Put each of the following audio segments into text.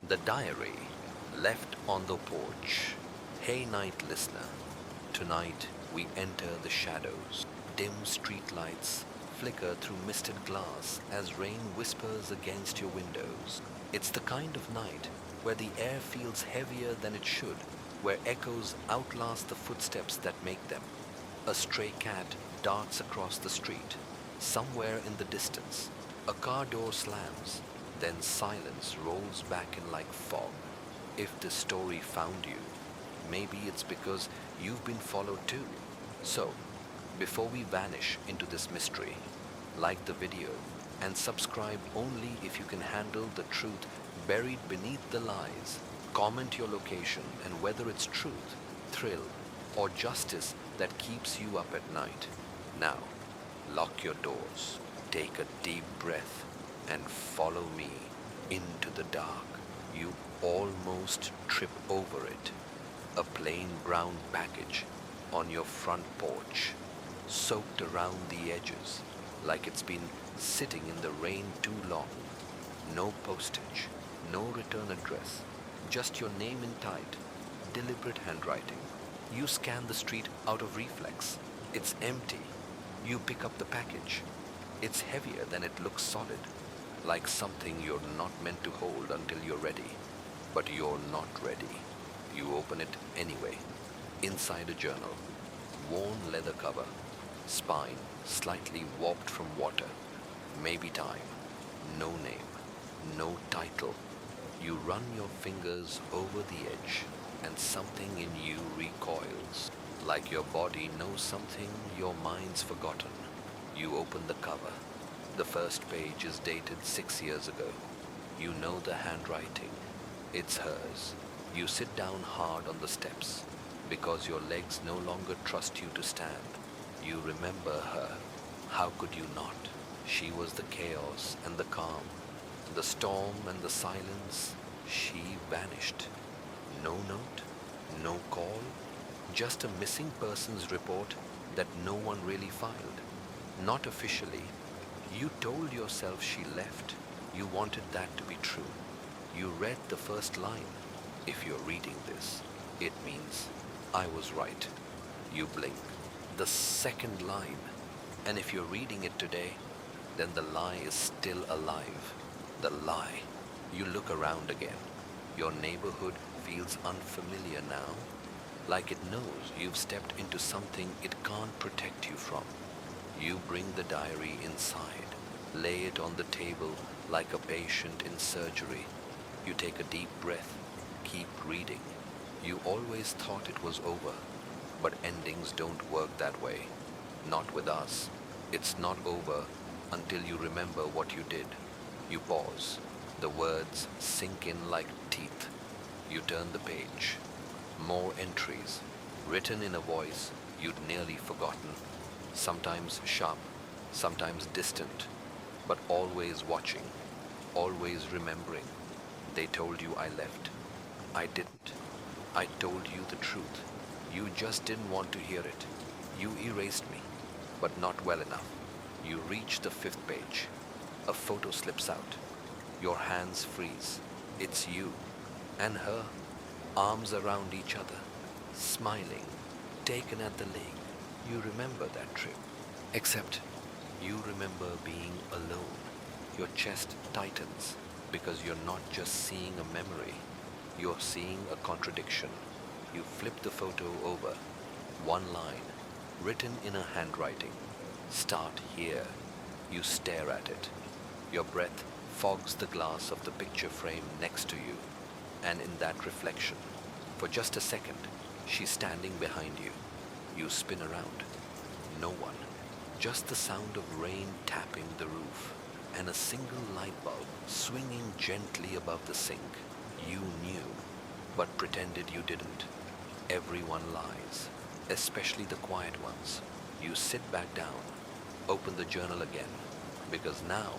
The diary left on the porch. Hey, night listener. Tonight we enter the shadows. Dim streetlights flicker through misted glass as rain whispers against your windows. It's the kind of night where the air feels heavier than it should, where echoes outlast the footsteps that make them. A stray cat darts across the street. Somewhere in the distance, a car door slams, then silence rolls back in like fog. If this story found you, maybe it's because you've been followed too. So, before we vanish into this mystery, like the video and subscribe only if you can handle the truth buried beneath the lies. Comment your location and whether it's truth, thrill, or justice that keeps you up at night. Now, lock your doors, take a deep breath, and follow me into the dark. You almost trip over it. A plain brown package on your front porch, soaked around the edges like it's been sitting in the rain too long. No postage, no return address, just your name in tight, deliberate handwriting. You scan the street out of reflex. It's empty. You pick up the package. It's heavier than it looks solid, like something you're not meant to hold until you're ready. But you're not ready. You open it anyway. Inside a journal, worn leather cover, spine slightly warped from water, maybe time, no name, no title. You run your fingers over the edge and something in you recoils, like your body knows something your mind's forgotten. You open the cover. The first page is dated 6 years ago. You know the handwriting. It's hers. You sit down hard on the steps because your legs no longer trust you to stand. You remember her. How could you not? She was the chaos and the calm, the storm and the silence. She vanished. No note, no call, just a missing persons report that no one really filed. Not officially. You told yourself she left. You wanted that to be true. You read the first line. If you're reading this, it means I was right. You blink. The second line. And if you're reading it today, then the lie is still alive. The lie. You look around again. Your neighborhood feels unfamiliar now, like it knows you've stepped into something it can't protect you from. You bring the diary inside, lay it on the table like a patient in surgery. You take a deep breath, keep reading. You always thought it was over, but endings don't work that way. Not with us. It's not over until you remember what you did. You pause. The words sink in like teeth. You turn the page. More entries, written in a voice you'd nearly forgotten. Sometimes sharp, sometimes distant, but always watching, always remembering. They told you I left. I didn't. I told you the truth. You just didn't want to hear it. You erased me, but not well enough. You reach the 5th page. A photo slips out. Your hands freeze. It's you and her, arms around each other, smiling, taken at the lake. You remember that trip. Except you remember being alone. Your chest tightens because you're not just seeing a memory. You're seeing a contradiction. You flip the photo over. One line, written in a handwriting. Start here. You stare at it. Your breath fogs the glass of the picture frame next to you. And in that reflection, for just a second, she's standing behind you. You spin around. No one. Just the sound of rain tapping the roof and a single light bulb swinging gently above the sink. You knew, but pretended you didn't. Everyone lies, especially the quiet ones. You sit back down, open the journal again, because now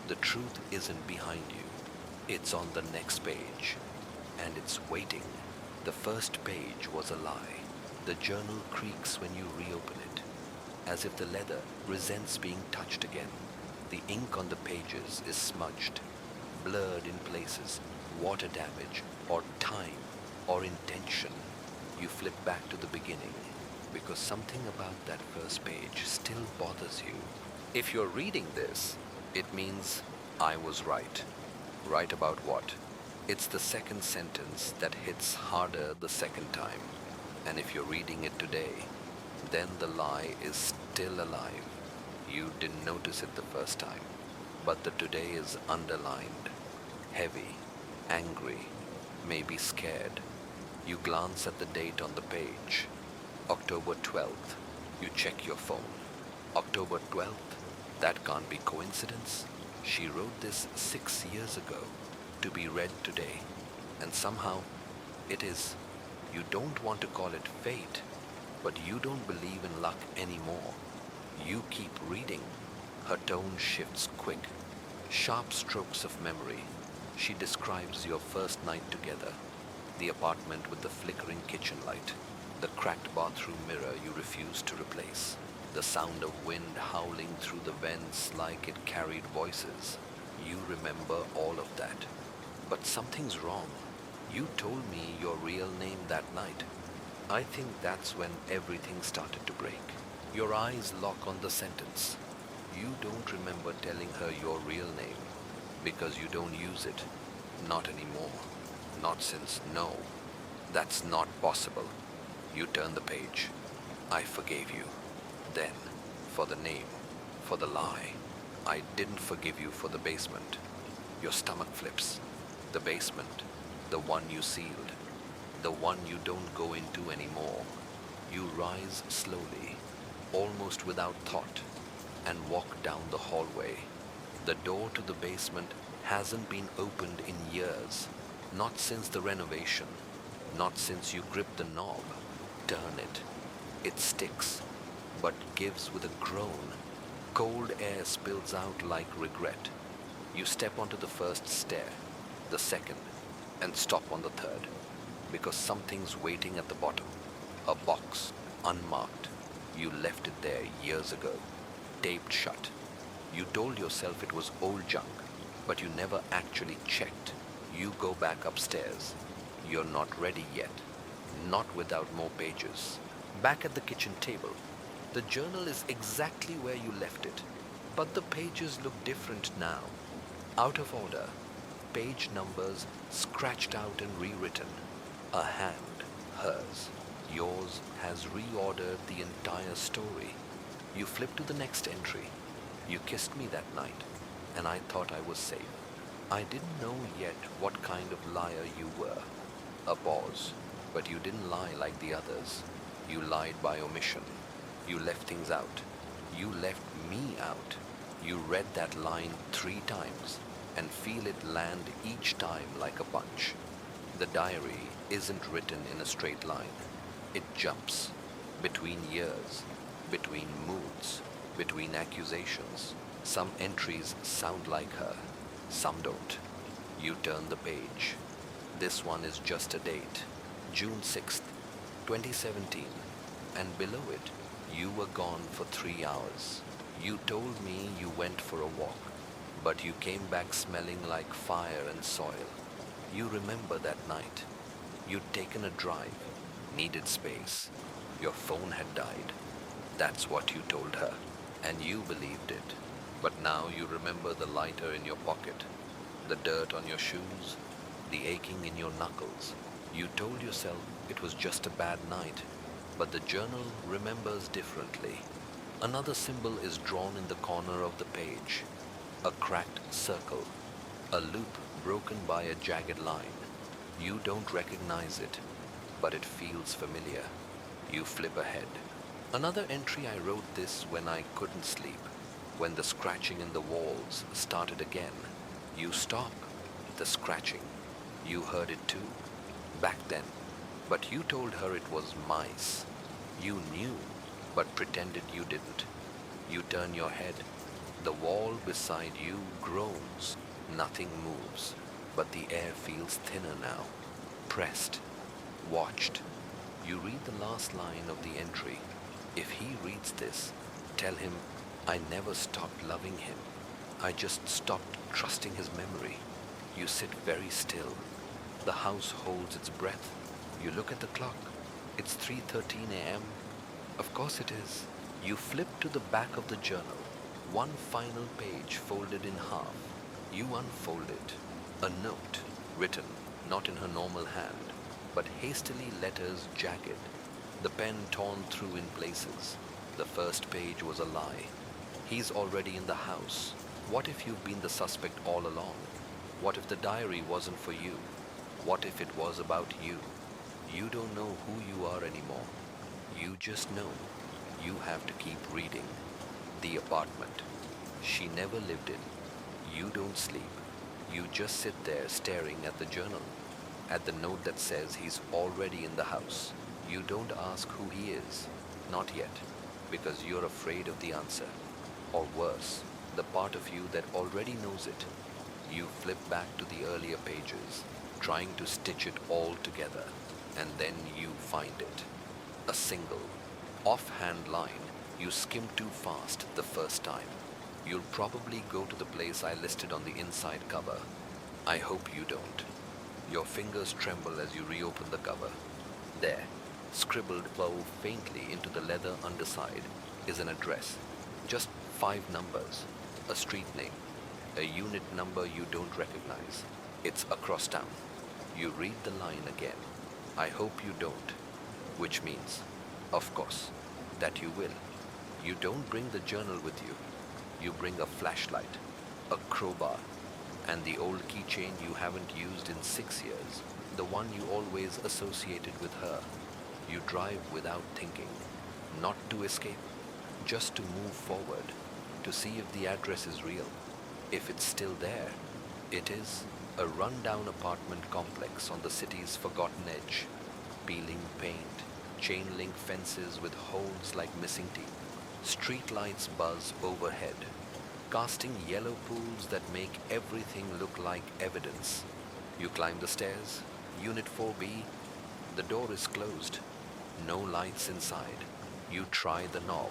the truth isn't behind you. It's on the next page, and it's waiting. The first page was a lie. The journal creaks when you reopen it, as if the leather resents being touched again. The ink on the pages is smudged, blurred in places, water damage, or time, or intention, you flip back to the beginning because something about that first page still bothers you. If you're reading this, it means I was right. Right about what? It's the second sentence that hits harder the second time. And if you're reading it today, then the lie is still alive. You didn't notice it the first time, but the today is underlined, heavy, angry, maybe scared. You glance at the date on the page. October 12th. You check your phone. October 12th? That can't be coincidence. She wrote this 6 years ago to be read today. And somehow it is. You don't want to call it fate, but you don't believe in luck anymore. You keep reading. Her tone shifts quick. Sharp strokes of memory. She describes your first night together. The apartment with the flickering kitchen light. The cracked bathroom mirror you refuse to replace. The sound of wind howling through the vents like it carried voices. You remember all of that. But something's wrong. You told me your real name that night. I think that's when everything started to break. Your eyes lock on the sentence. You don't remember telling her your real name because you don't use it. Not anymore. Not since no. That's not possible. You turn the page. I forgave you. Then, for the name, for the lie. I didn't forgive you for the basement. Your stomach flips. The basement, the one you sealed, the one you don't go into anymore. You rise slowly, almost without thought, and walk down the hallway. The door to the basement hasn't been opened in years. Not since the renovation. Not since you gripped the knob. Turn it. It sticks, but gives with a groan. Cold air spills out like regret. You step onto the first stair, the second, and stop on the third, because something's waiting at the bottom. A box, unmarked. You left it there years ago, taped shut. You told yourself it was old junk, but you never actually checked. You go back upstairs. You're not ready yet. Not without more pages. Back at the kitchen table, the journal is exactly where you left it, but the pages look different now. Out of order, page numbers scratched out and rewritten. A hand, hers, yours, has reordered the entire story. You flip to the next entry. You kissed me that night, and I thought I was safe. I didn't know yet what kind of liar you were. A pause, but you didn't lie like the others. You lied by omission. You left things out. You left me out. You read that line 3 times and feel it land each time like a punch. The diary isn't written in a straight line. It jumps between years, between moods, between accusations. Some entries sound like her, some don't. You turn the page. This one is just a date, June 6th, 2017, and below it, you were gone for 3 hours. You told me you went for a walk, but you came back smelling like fire and soil. You remember that night. You'd taken a drive, needed space. Your phone had died. That's what you told her, and you believed it. But now you remember the lighter in your pocket, the dirt on your shoes, the aching in your knuckles. You told yourself it was just a bad night, but the journal remembers differently. Another symbol is drawn in the corner of the page, a cracked circle, a loop broken by a jagged line. You don't recognize it, but it feels familiar. You flip ahead. Another entry: I wrote this when I couldn't sleep, when the scratching in the walls started again. You stop the scratching. You heard it too, back then, but you told her it was mice. You knew, but pretended you didn't. You turn your head. The wall beside you groans. Nothing moves, but the air feels thinner now. Pressed, watched. You read the last line of the entry. If he reads this, tell him, I never stopped loving him. I just stopped trusting his memory. You sit very still, The house holds its breath. You look at the clock. It's 3:13 a.m. Of course it is. You flip to the back of the journal. One final page folded in half. You unfold it. A note, written, not in her normal hand, but hastily, letters jagged, the pen torn through in places. The first page was a lie. He's already in the house. What if you've been the suspect all along? What if the diary wasn't for you? What if it was about you? You don't know who you are anymore. You just know you have to keep reading. The apartment. She never lived in. You don't sleep. You just sit there staring at the journal, at the note that says he's already in the house. You don't ask who he is. Not yet, because you're afraid of the answer. Or worse, the part of you that already knows it. You flip back to the earlier pages, trying to stitch it all together, and then you find it. A single, offhand line you skim too fast the first time. You'll probably go to the place I listed on the inside cover. I hope you don't. Your fingers tremble as you reopen the cover. There, scribbled low faintly into the leather underside, is an address. Just 5 numbers, a street name, a unit number you don't recognize. It's across town. You read the line again. I hope you don't. Which means, of course, that you will. You don't bring the journal with you. You bring a flashlight, a crowbar, and the old keychain you haven't used in 6 years, the one you always associated with her. You drive without thinking, not to escape, just to move forward, to see if the address is real, if it's still there. It is a run-down apartment complex on the city's forgotten edge. Peeling paint, chain-link fences with holes like missing teeth. Street lights buzz overhead, casting yellow pools that make everything look like evidence. You climb the stairs, Unit 4B. The door is closed. No lights inside. You try the knob.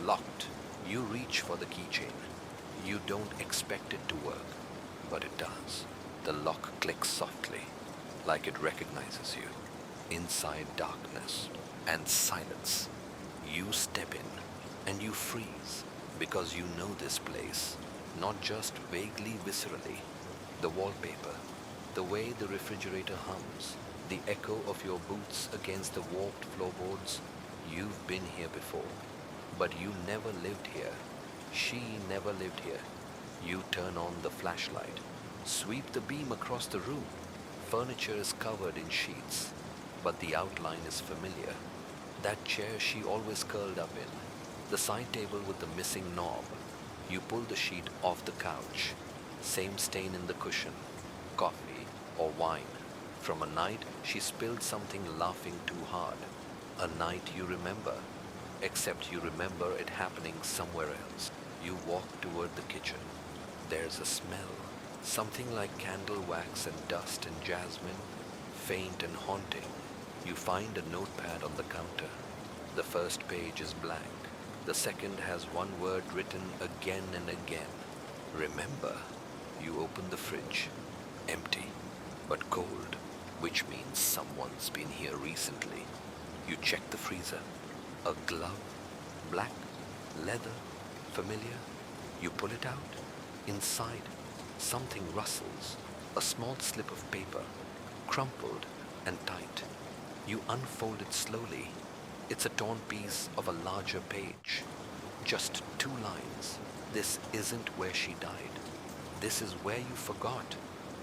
Locked. You reach for the keychain. You don't expect it to work, but it does. The lock clicks softly, like it recognizes you. Inside darkness and silence, you step in and you freeze because you know this place, not just vaguely viscerally. The wallpaper, the way the refrigerator hums, the echo of your boots against the warped floorboards. You've been here before, but you never lived here. She never lived here. You turn on the flashlight, sweep the beam across the room. Furniture is covered in sheets, but the outline is familiar. That chair she always curled up in, the side table with the missing knob. You pull the sheet off the couch. Same stain in the cushion. Coffee or wine. From a night she spilled something laughing too hard. A night you remember, except you remember it happening somewhere else. You walk toward the kitchen. There's a smell, something like candle wax and dust and jasmine, faint and haunting. You find a notepad on the counter. The first page is blank. The second has one word written again and again. Remember. You open the fridge. Empty, but cold, which means someone's been here recently. You check the freezer. A glove, black, leather, familiar. You pull it out. Inside, something rustles. A small slip of paper, crumpled and tight. You unfold it slowly. It's a torn piece of a larger page. Just 2 lines. This isn't where she died. This is where you forgot.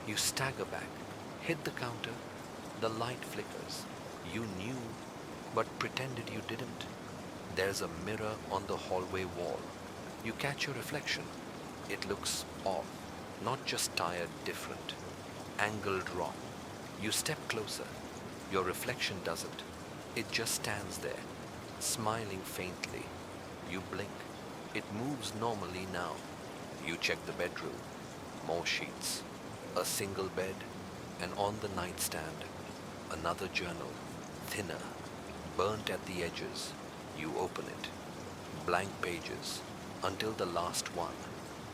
You stagger back, hit the counter. The light flickers. You knew, but pretended you didn't. There's a mirror on the hallway wall. You catch your reflection. It looks off, not just tired, different, angled wrong. You step closer. Your reflection doesn't. It just stands there, smiling faintly. You blink. It moves normally now. You check the bedroom. More sheets. A single bed, and on the nightstand, another journal, thinner, burnt at the edges. You open it. Blank pages, until the last one.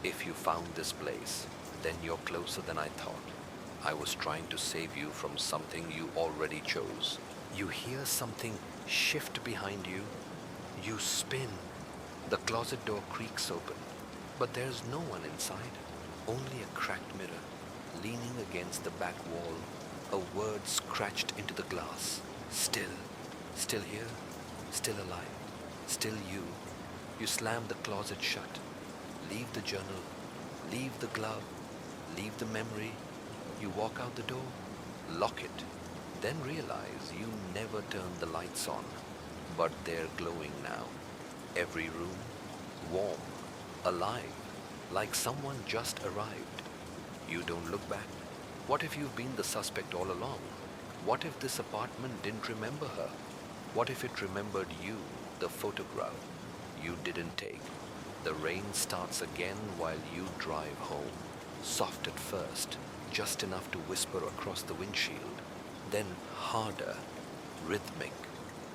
If you found this place, then you're closer than I thought. I was trying to save you from something you already chose. You hear something shift behind you. You spin. The closet door creaks open, but there's no one inside. Only a cracked mirror, leaning against the back wall, a word scratched into the glass. Still. Still here. Still alive. Still you. You slam the closet shut. Leave the journal. Leave the glove. Leave the memory. You walk out the door. Lock it. Then realize you never turned the lights on. But they're glowing now. Every room. Warm. Alive. Like someone just arrived. You don't look back. What if you've been the suspect all along? What if this apartment didn't remember her? What if it remembered you, the photograph you didn't take? The rain starts again while you drive home. Soft at first, just enough to whisper across the windshield. Then harder, rhythmic,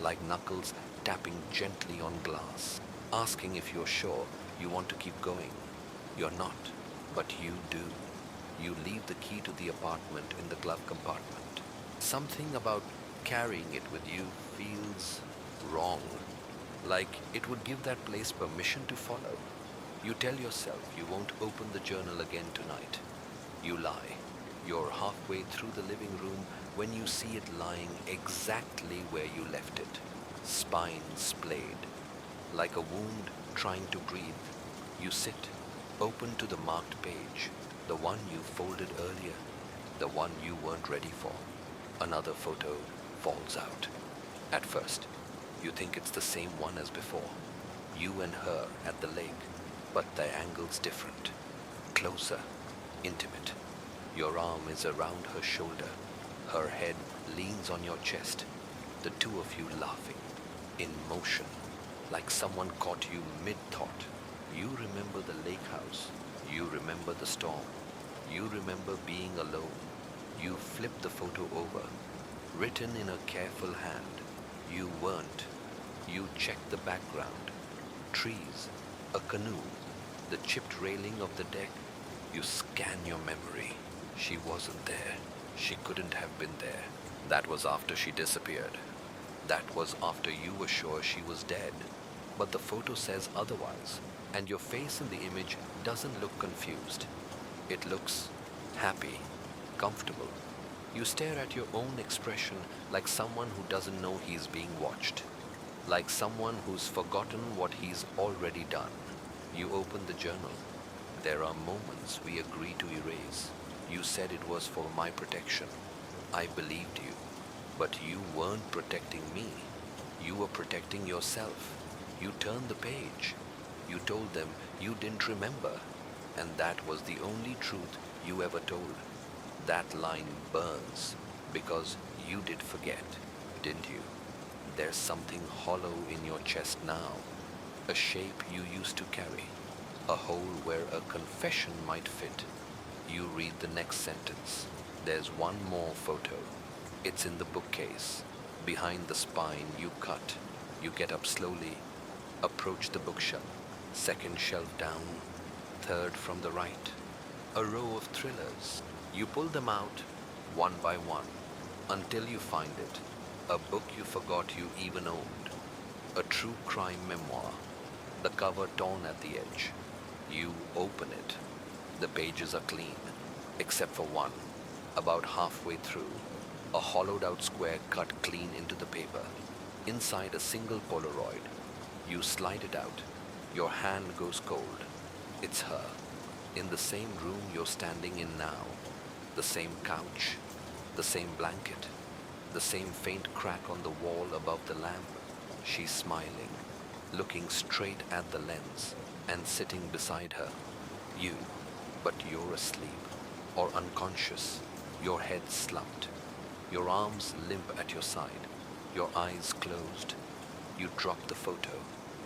like knuckles tapping gently on glass, asking if you're sure you want to keep going. You're not, but you do. You leave the key to the apartment in the glove compartment. Something about carrying it with you feels wrong, like it would give that place permission to follow. You tell yourself you won't open the journal again tonight. You lie. You're halfway through the living room when you see it lying exactly where you left it, spine splayed, like a wound trying to breathe. You sit, open to the marked page, the one you folded earlier, the one you weren't ready for. Another photo falls out. At first, you think it's the same one as before. You and her at the lake, but the angle's different. Closer, intimate. Your arm is around her shoulder. Her head leans on your chest. The two of you laughing, in motion, like someone caught you mid-thought. You remember the lake house. You remember the storm. You remember being alone. You flip the photo over. Written in a careful hand. You weren't. You check the background. Trees, a canoe, the chipped railing of the deck. You scan your memory. She wasn't there. She couldn't have been there. That was after she disappeared. That was after you were sure she was dead. But the photo says otherwise, and your face in the image doesn't look confused. It looks happy, comfortable. You stare at your own expression like someone who doesn't know he's being watched, like someone who's forgotten what he's already done. You open the journal. There are moments we agree to erase. You said it was for my protection. I believed you, but you weren't protecting me. You were protecting yourself. You turned the page. You told them you didn't remember, and that was the only truth you ever told. That line burns because you did forget, didn't you? There's something hollow in your chest now, a shape you used to carry, a hole where a confession might fit. You read the next sentence. There's one more photo. It's in the bookcase. Behind the spine you cut. You get up slowly, approach the bookshelf. Second shelf down, third from the right. A row of thrillers. You pull them out, one by one, until you find it. A book you forgot you even owned. A true crime memoir. The cover torn at the edge. You open it. The pages are clean, except for one. About halfway through, a hollowed out square cut clean into the paper. Inside a single Polaroid. You slide it out. Your hand goes cold. It's her. In the same room you're standing in now. The same couch. The same blanket. The same faint crack on the wall above the lamp. She's smiling, looking straight at the lens, and sitting beside her. You, but you're asleep, or unconscious, your head slumped, your arms limp at your side, your eyes closed. You drop the photo,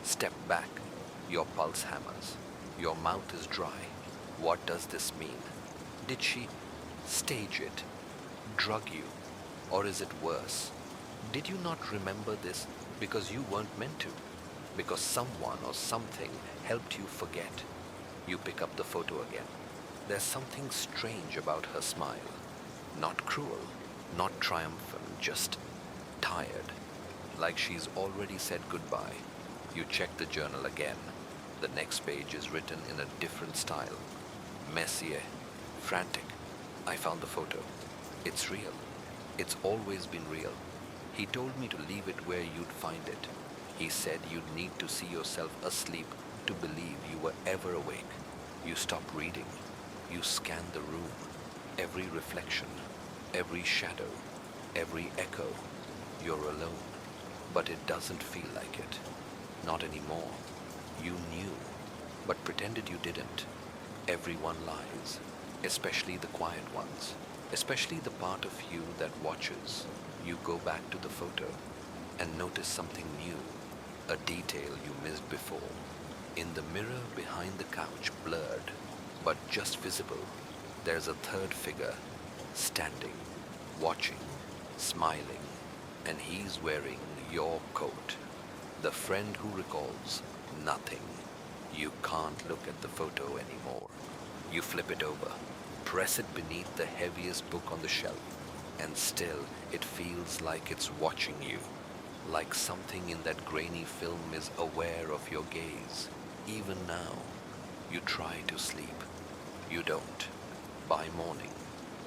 step back, your pulse hammers, your mouth is dry. What does this mean? Did she stage it, drug you, or is it worse? Did you not remember this because you weren't meant to? Because someone or something helped you forget? You pick up the photo again. There's something strange about her smile. Not cruel, not triumphant, just tired, like she's already said goodbye. You check the journal again. The next page is written in a different style. Messier, frantic. I found the photo. It's real. It's always been real. He told me to leave it where you'd find it. He said you'd need to see yourself asleep to believe you were ever awake. You stop reading. You scan the room. Every reflection, every shadow, every echo. You're alone. But it doesn't feel like it. Not anymore. You knew, but pretended you didn't. Everyone lies, especially the quiet ones, especially the part of you that watches. You go back to the photo and notice something new, a detail you missed before. In the mirror behind the couch, blurred, but just visible, there's a third figure, standing, watching, smiling, and he's wearing your coat. The friend who recalls nothing. You can't look at the photo anymore. You flip it over, press it beneath the heaviest book on the shelf, and still it feels like it's watching you, like something in that grainy film is aware of your gaze. Even now, you try to sleep. You don't. By morning,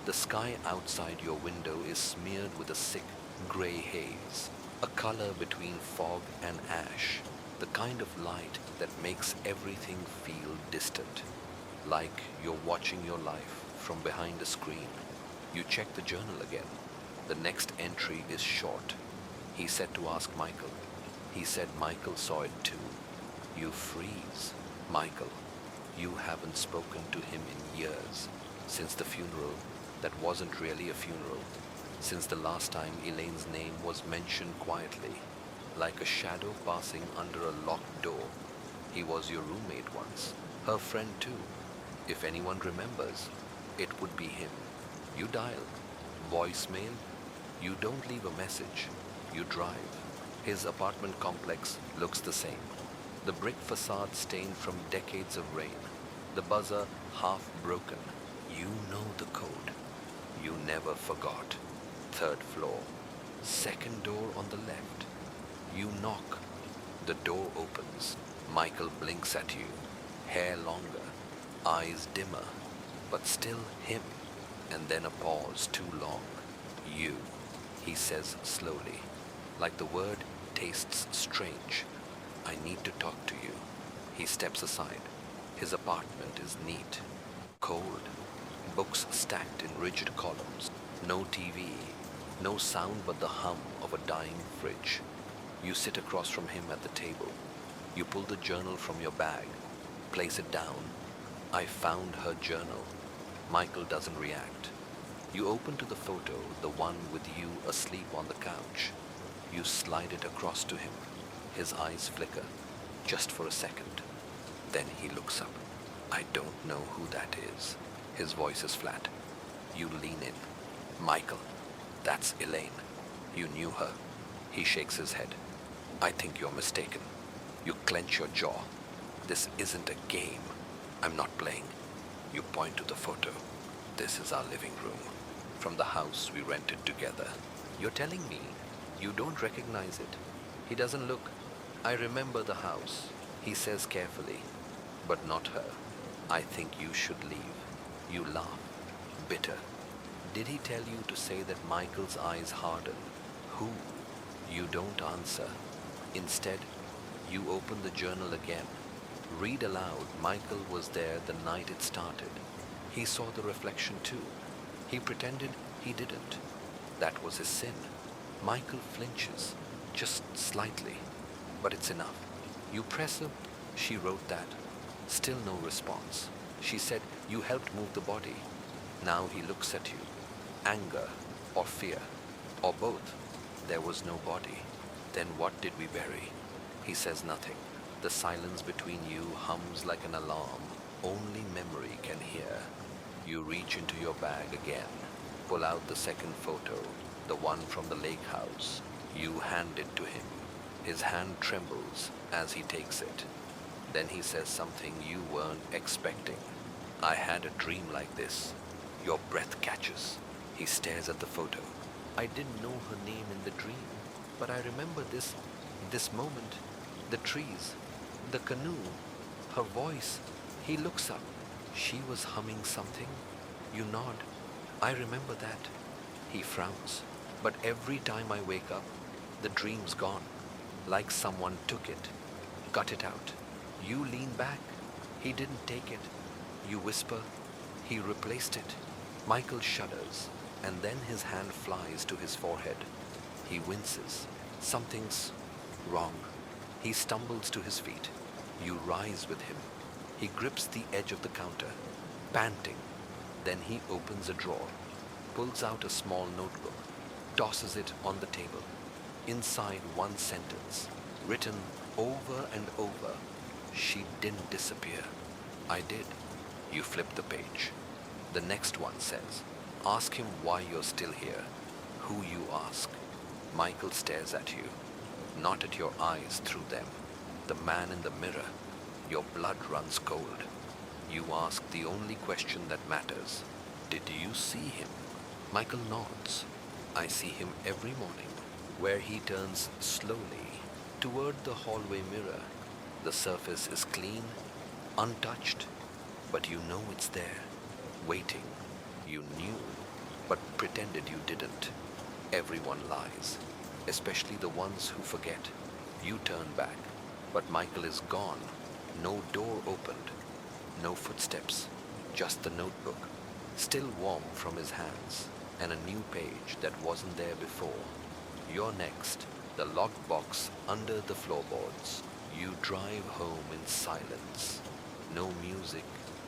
the sky outside your window is smeared with a sick, gray haze, a color between fog and ash, the kind of light that makes everything feel distant, like you're watching your life from behind a screen. You check the journal again. The next entry is short. He said to ask Michael. He said Michael saw it too. You freeze. Michael, you haven't spoken to him in years, since the funeral that wasn't really a funeral, since the last time Elaine's name was mentioned quietly, like a shadow passing under a locked door. He was your roommate once, her friend too. If anyone remembers, it would be him. You dial. Voicemail. You don't leave a message. You drive. His apartment complex looks the same. The brick facade stained from decades of rain. The buzzer half broken. You know the code. You never forgot. Third floor. Second door on the left. You knock. The door opens. Michael blinks at you. Hair longer. Eyes dimmer. But still him. And then a pause too long. You, he says slowly, like the word tastes strange. I need to talk to you. He steps aside. His apartment is neat, cold, books stacked in rigid columns, no TV, no sound but the hum of a dying fridge. You sit across from him at the table. You pull the journal from your bag, place it down. I found her journal. Michael doesn't react. You open to the photo, the one with you asleep on the couch. You slide it across to him. His eyes flicker, just for a second. Then he looks up. I don't know who that is. His voice is flat. You lean in. Michael, that's Elaine. You knew her. He shakes his head. I think you're mistaken. You clench your jaw. This isn't a game. I'm not playing. You point to the photo. This is our living room, from the house we rented together. You're telling me you don't recognize it? He doesn't look. I remember the house, he says carefully, but not her. I think you should leave. You laugh, bitter. Did he tell you to say that Michael's eyes harden? Who? You don't answer. Instead, you open the journal again. Read aloud. Michael was there the night it started. He saw the reflection too. He pretended he didn't. That was his sin. Michael flinches, just slightly, but it's enough. You press him. She wrote that. Still no response. She said you helped move the body. Now he looks at you. Anger or fear, or both. There was no body. Then what did we bury? He says nothing. The silence between you hums like an alarm only memory can hear. You reach into your bag again, pull out the second photo, the one from the lake house. You hand it to him. His hand trembles as he takes it. Then he says something you weren't expecting. I had a dream like this. Your breath catches. He stares at the photo. I didn't know her name in the dream, but I remember this moment. The trees, the canoe, her voice. He looks up. She was humming something. You nod. I remember that. He frowns. But every time I wake up, the dream's gone. Like someone took it, cut it out. You lean back. He didn't take it. You whisper. He replaced it. Michael shudders, and then his hand flies to his forehead. He winces. Something's wrong. He stumbles to his feet. You rise with him. He grips the edge of the counter, panting. Then he opens a drawer, pulls out a small notebook, tosses it on the table. Inside one sentence, written over and over, "She didn't disappear." I did. You flip the page. The next one says, "Ask him why you're still here, who you ask." Michael stares at you, not at your eyes through them. The man in the mirror. Your blood runs cold. You ask the only question that matters. Did you see him? Michael nods. I see him every morning, where he turns slowly toward the hallway mirror. The surface is clean, untouched, but you know it's there, waiting. You knew, but pretended you didn't. Everyone lies, especially the ones who forget. You turn back, but Michael is gone. No door opened, no footsteps, just the notebook, still warm from his hands, and a new page that wasn't there before. You're next, the locked box under the floorboards. You drive home in silence. No music,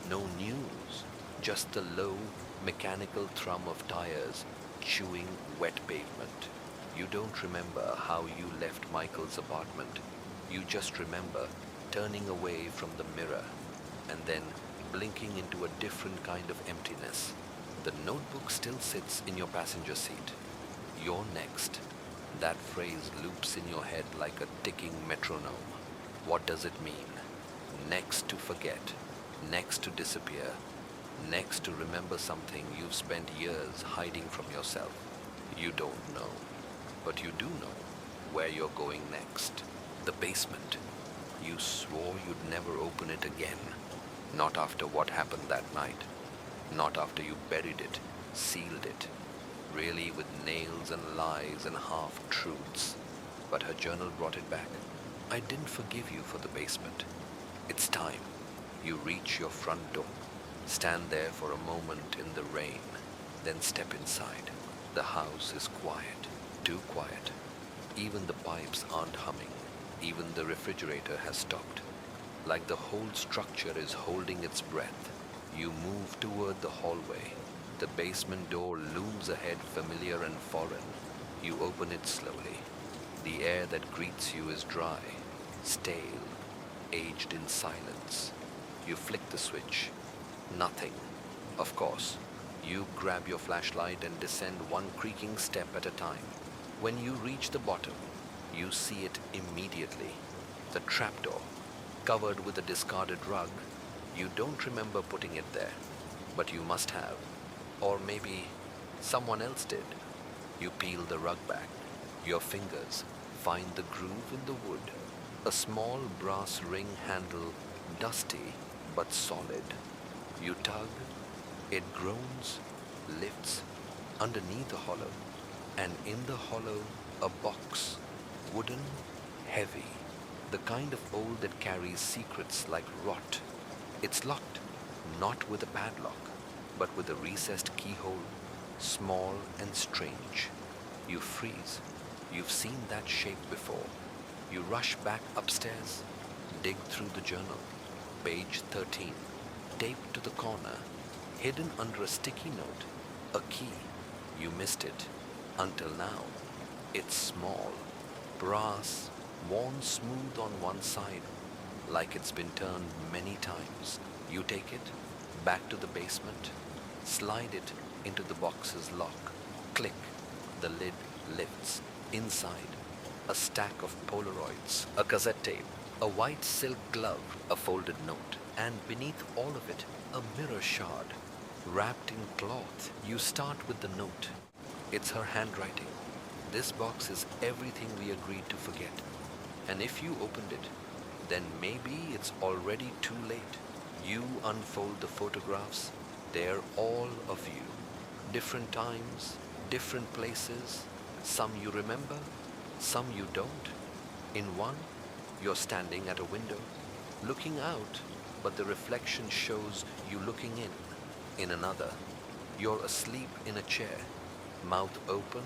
no news, just the low, mechanical thrum of tires chewing wet pavement. You don't remember how you left Michael's apartment. You just remember turning away from the mirror and then blinking into a different kind of emptiness. The notebook still sits in your passenger seat. You're next. That phrase loops in your head like a ticking metronome. What does it mean? Next to forget, next to disappear, next to remember something you've spent years hiding from yourself. You don't know, but you do know where you're going next. The basement. You swore you'd never open it again. Not after what happened that night. Not after you buried it, sealed it. Really with nails and lies and half-truths. But her journal brought it back. I didn't forgive you for the basement. It's time. You reach your front door. Stand there for a moment in the rain. Then step inside. The house is quiet. Too quiet. Even the pipes aren't humming. Even the refrigerator has stopped. Like the whole structure is holding its breath. You move toward the hallway. The basement door looms ahead, familiar and foreign. You open it slowly. The air that greets you is dry, stale, aged in silence. You flick the switch. Nothing. Of course. You grab your flashlight and descend one creaking step at a time. When you reach the bottom, you see it immediately. The trapdoor, covered with a discarded rug. You don't remember putting it there, but you must have. Or maybe someone else did. You peel the rug back. Your fingers find the groove in the wood. A small brass ring handle, dusty but solid. You tug. It groans, lifts underneath the hollow. And in the hollow, a box. Wooden, heavy, the kind of old that carries secrets like rot. It's locked, not with a padlock, but with a recessed keyhole, small and strange. You freeze. You've seen that shape before. You rush back upstairs, dig through the journal. Page 13, taped to the corner, hidden under a sticky note, a key. You missed it, until now. It's small. Brass, worn smooth on one side, like it's been turned many times. You take it back to the basement, slide it into the box's lock. Click, the lid lifts. Inside, a stack of Polaroids, a cassette tape, a white silk glove, a folded note, and beneath all of it, a mirror shard. Wrapped in cloth, you start with the note. It's her handwriting. This box is everything we agreed to forget. And if you opened it, then maybe it's already too late. You unfold the photographs. They're all of you. Different times, different places. Some you remember, some you don't. In one, you're standing at a window, looking out, but the reflection shows you looking in. In another, you're asleep in a chair, mouth open,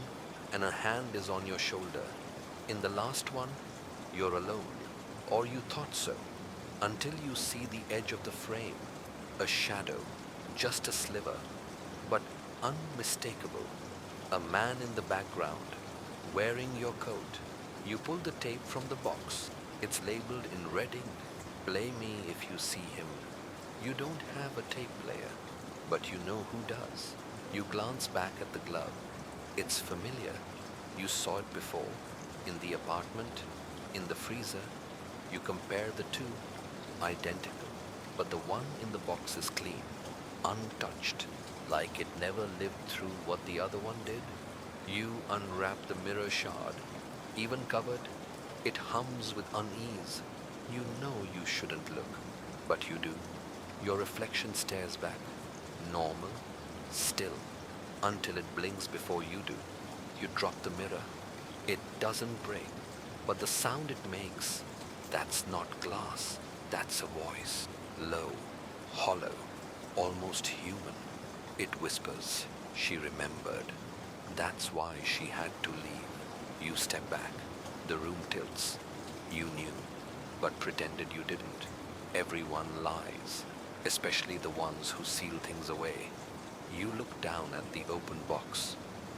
and a hand is on your shoulder. In the last one, you're alone, or you thought so, until you see the edge of the frame, a shadow, just a sliver, but unmistakable. A man in the background, wearing your coat. You pull the tape from the box. It's labeled in red ink. Play me if you see him. You don't have a tape player, but you know who does. You glance back at the glove. It's familiar. You saw it before, in the apartment, in the freezer. You compare the two, identical, but the one in the box is clean, untouched, like it never lived through what the other one did. You unwrap the mirror shard, even covered. It hums with unease. You know you shouldn't look, but you do. Your reflection stares back, normal, still, until it blinks before you do. You drop the mirror. It doesn't break, but the sound it makes, that's not glass, that's a voice, low, hollow, almost human. It whispers, she remembered. That's why she had to leave. You step back. The room tilts. You knew, but pretended you didn't. Everyone lies, especially the ones who seal things away. You look down at the open box,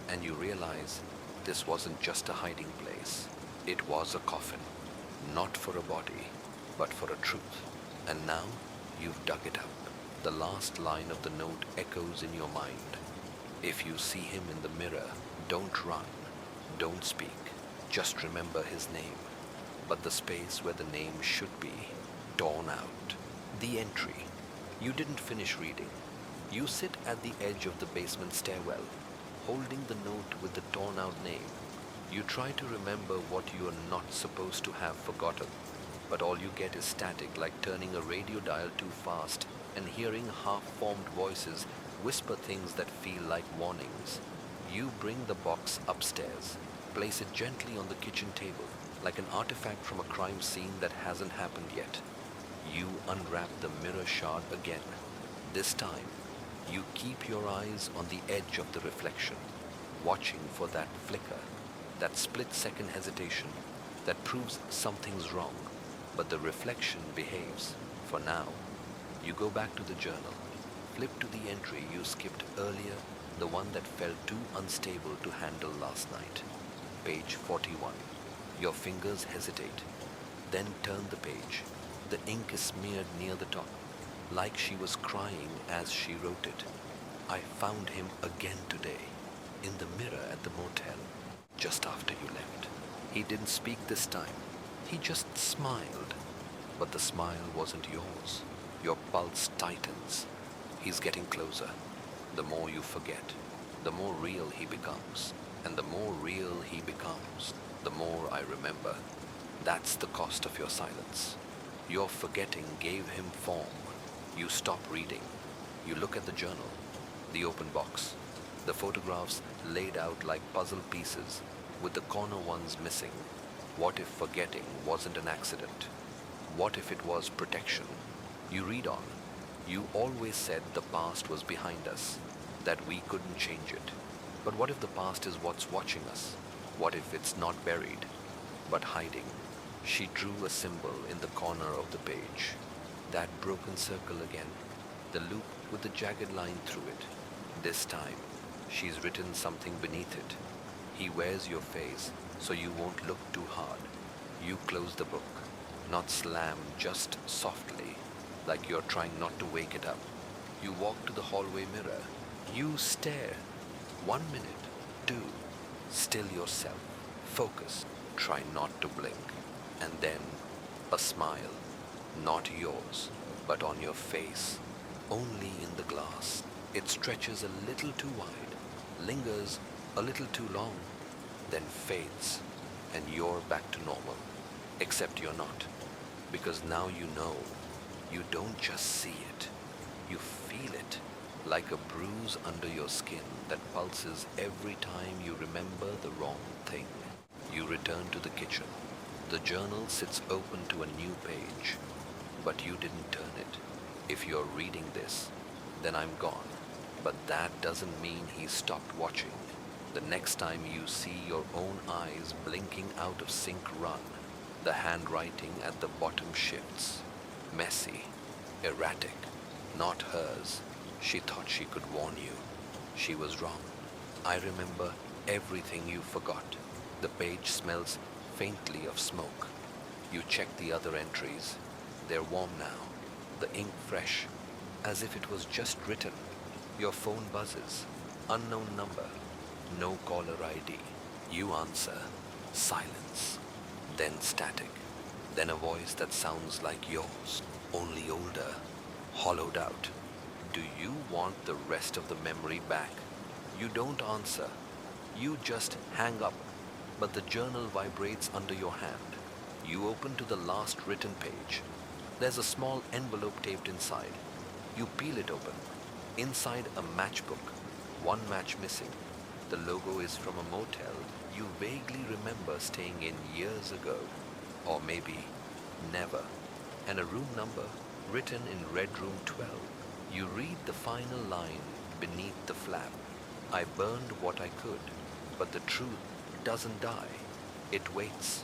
and you realize this wasn't just a hiding place. It was a coffin, not for a body, but for a truth. And now you've dug it up. The last line of the note echoes in your mind. If you see him in the mirror, don't run, don't speak. Just remember his name, but the space where the name should be, torn out. The entry. You didn't finish reading. You sit at the edge of the basement stairwell, holding the note with the torn out name. You try to remember what you are not supposed to have forgotten, but all you get is static, like turning a radio dial too fast and hearing half-formed voices whisper things that feel like warnings. You bring the box upstairs, place it gently on the kitchen table, like an artifact from a crime scene that hasn't happened yet. You unwrap the mirror shard again. This time, you keep your eyes on the edge of the reflection, watching for that flicker, that split-second hesitation that proves something's wrong, but the reflection behaves, for now. You go back to the journal, flip to the entry you skipped earlier, the one that felt too unstable to handle last night. Page 41. Your fingers hesitate, then turn the page. The ink is smeared near the top, like she was crying as she wrote it. I found him again today, in the mirror at the motel, just after you left. He didn't speak this time. He just smiled. But the smile wasn't yours. Your pulse tightens. He's getting closer. The more you forget, the more real he becomes. And the more real he becomes, the more I remember. That's the cost of your silence. Your forgetting gave him form. You stop reading. You look at the journal, the open box, the photographs laid out like puzzle pieces, with the corner ones missing. What if forgetting wasn't an accident? What if it was protection? You read on. You always said the past was behind us, that we couldn't change it. But what if the past is what's watching us? What if it's not buried, but hiding? She drew a symbol in the corner of the page. That broken circle again, the loop with the jagged line through it. This time, she's written something beneath it. He wears your face, so you won't look too hard. You close the book, not slam, just softly, like you're trying not to wake it up. You walk to the hallway mirror. You stare. 1 minute, 2, still yourself, focus, try not to blink. And then, a smile, not yours, but on your face, only in the glass. It stretches a little too wide, lingers a little too long, then fades, and you're back to normal. Except you're not, because now you know. You don't just see it, you feel it, like a bruise under your skin that pulses every time you remember the wrong thing. You return to the kitchen. The journal sits open to a new page, but you didn't turn it. If you're reading this, then I'm gone. But that doesn't mean he stopped watching. The next time you see your own eyes blinking out of sync, run. The handwriting at the bottom shifts. Messy, erratic, not hers. She thought she could warn you. She was wrong. I remember everything you forgot. The page smells faintly of smoke. You check the other entries. They're warm now, the ink fresh, as if it was just written. Your phone buzzes. Unknown number. No caller ID. You answer. Silence. Then static. Then a voice that sounds like yours, only older, hollowed out. Do you want the rest of the memory back? You don't answer. You just hang up, but the journal vibrates under your hand. You open to the last written page. There's a small envelope taped inside. You peel it open. Inside a matchbook. One match missing. The logo is from a motel you vaguely remember staying in years ago. Or maybe never. And a room number written in Red Room 12. You read the final line beneath the flap. I burned what I could, but the truth doesn't die. It waits,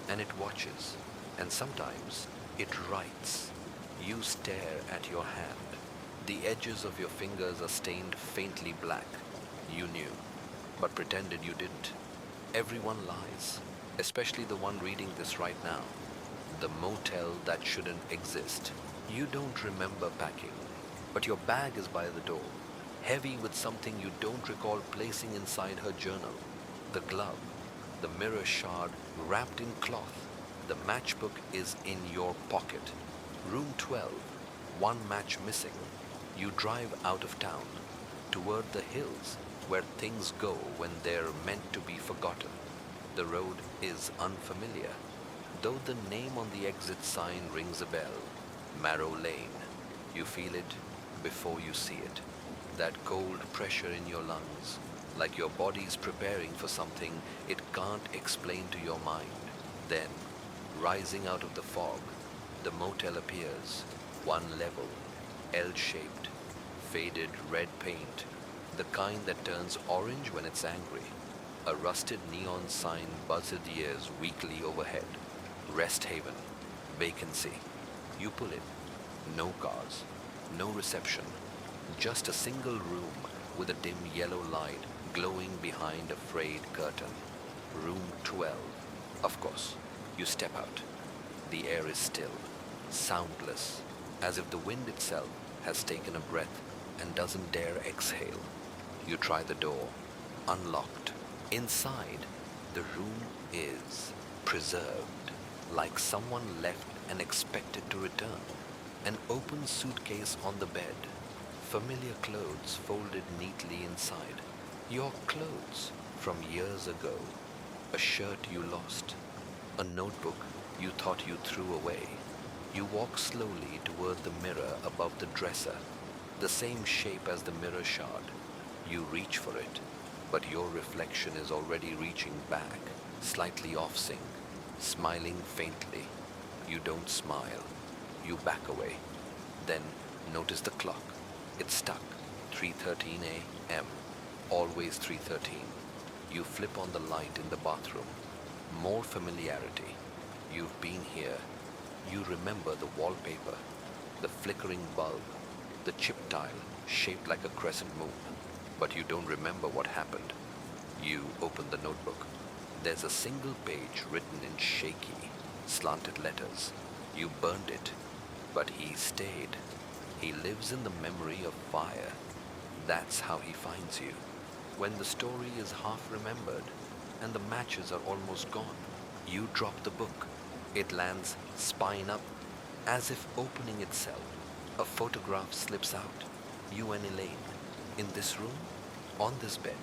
and it watches, and sometimes it writes. You stare at your hand. The edges of your fingers are stained faintly black. You knew, but pretended you didn't. Everyone lies, especially the one reading this right now. The motel that shouldn't exist. You don't remember packing, but your bag is by the door, heavy with something you don't recall placing inside her journal. The glove, the mirror shard wrapped in cloth. The matchbook is in your pocket. Room 12, one match missing. You drive out of town, toward the hills, where things go when they're meant to be forgotten. The road is unfamiliar, though the name on the exit sign rings a bell. Marrow Lane. You feel it before you see it. That cold pressure in your lungs, like your body's preparing for something it can't explain to your mind. Then, rising out of the fog, the motel appears. One level, L-shaped, faded red paint, the kind that turns orange when it's angry. A rusted neon sign buzzed years weakly overhead. Rest haven, vacancy. You pull in. No cars, no reception, just a single room with a dim yellow light glowing behind a frayed curtain. Room 12. Of course, you step out. The air is still, soundless, as if the wind itself has taken a breath and doesn't dare exhale. You try the door, unlocked. Inside, the room is preserved, like someone left and expected to return. An open suitcase on the bed, familiar clothes folded neatly inside. Your clothes from years ago, a shirt you lost, a notebook you thought you threw away. You walk slowly toward the mirror above the dresser, the same shape as the mirror shard. You reach for it, but your reflection is already reaching back, slightly off-sync, smiling faintly. You don't smile. You back away. Then notice the clock. It's stuck. 3:13 a.m. Always 3:13. You flip on the light in the bathroom. More familiarity. You've been here. You remember the wallpaper, the flickering bulb, the chip tile shaped like a crescent moon. But you don't remember what happened. You open the notebook. There's a single page written in shaky, slanted letters. You burned it, but he stayed. He lives in the memory of fire. That's how he finds you. When the story is half remembered and the matches are almost gone, you drop the book. It lands spine up, as if opening itself. A photograph slips out. You and Elaine, In this room, on this bed,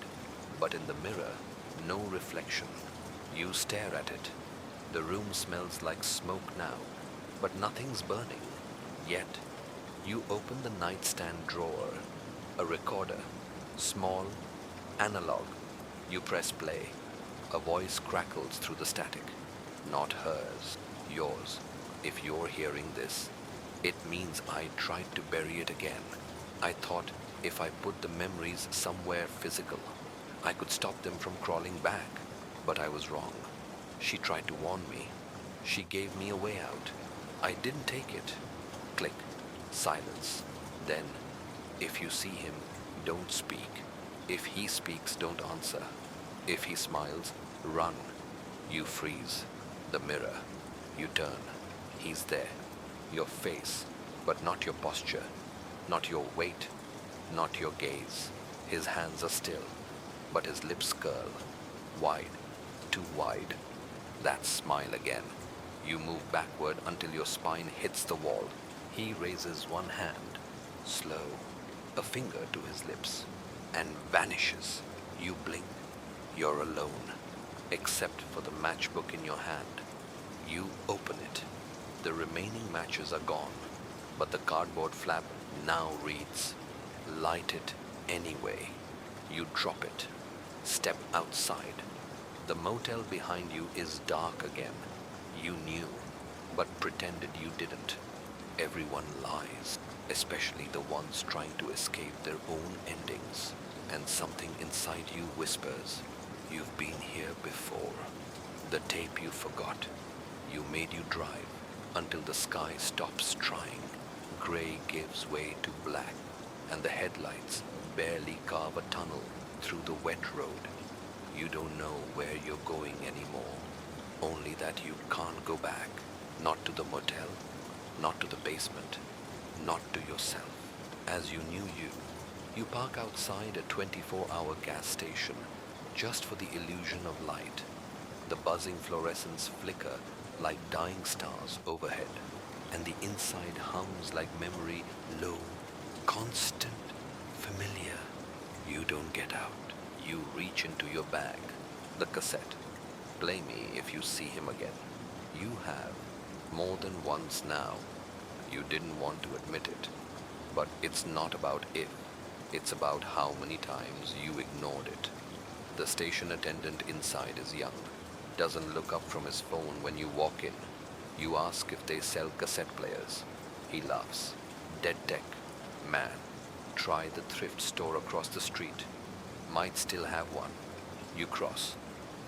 but in the mirror, no reflection. You stare at it. The room smells like smoke now, but nothing's burning. Yet, you open the nightstand drawer. A recorder, small, analog. You press play. A voice crackles through the static. Not hers, yours. If you're hearing this, it means I tried to bury it again. I thought if I put the memories somewhere physical, I could stop them from crawling back. But I was wrong. She tried to warn me. She gave me a way out. I didn't take it. Click. Silence. Then, if you see him, don't speak. If he speaks, don't answer. If he smiles, run. You freeze. The mirror. You turn. He's there. Your face, but not your posture, not your weight, not your gaze. His hands are still, but his lips curl. Wide. Too wide. That smile again. You move backward until your spine hits the wall. He raises one hand, slow, a finger to his lips, and vanishes. You blink. You're alone, except for the matchbook in your hand. You open it. The remaining matches are gone, but the cardboard flap now reads, "Light it anyway." You drop it. Step outside. The motel behind you is dark again. You knew, but pretended you didn't. Everyone lies, especially the ones trying to escape their own endings. And something inside you whispers, "You've been here before." The tape you forgot. You made you drive until the sky stops trying. Gray gives way to black, and the headlights barely carve a tunnel through the wet road. You don't know where you're going anymore, only that you can't go back. Not to the motel, not to the basement, not to yourself. As you knew you park outside a 24-hour gas station just for the illusion of light. The buzzing fluorescents flicker like dying stars overhead, and the inside hums like memory, low, constant, familiar. You don't get out. You reach into your bag. The cassette. Play me if you see him again. You have, more than once now. You didn't want to admit it, but it's not about if. It's about how many times you ignored it. The station attendant inside is young. Doesn't look up from his phone when you walk in. You ask if they sell cassette players. He laughs. Dead tech. Man, try the thrift store across the street. Might still have one. You cross.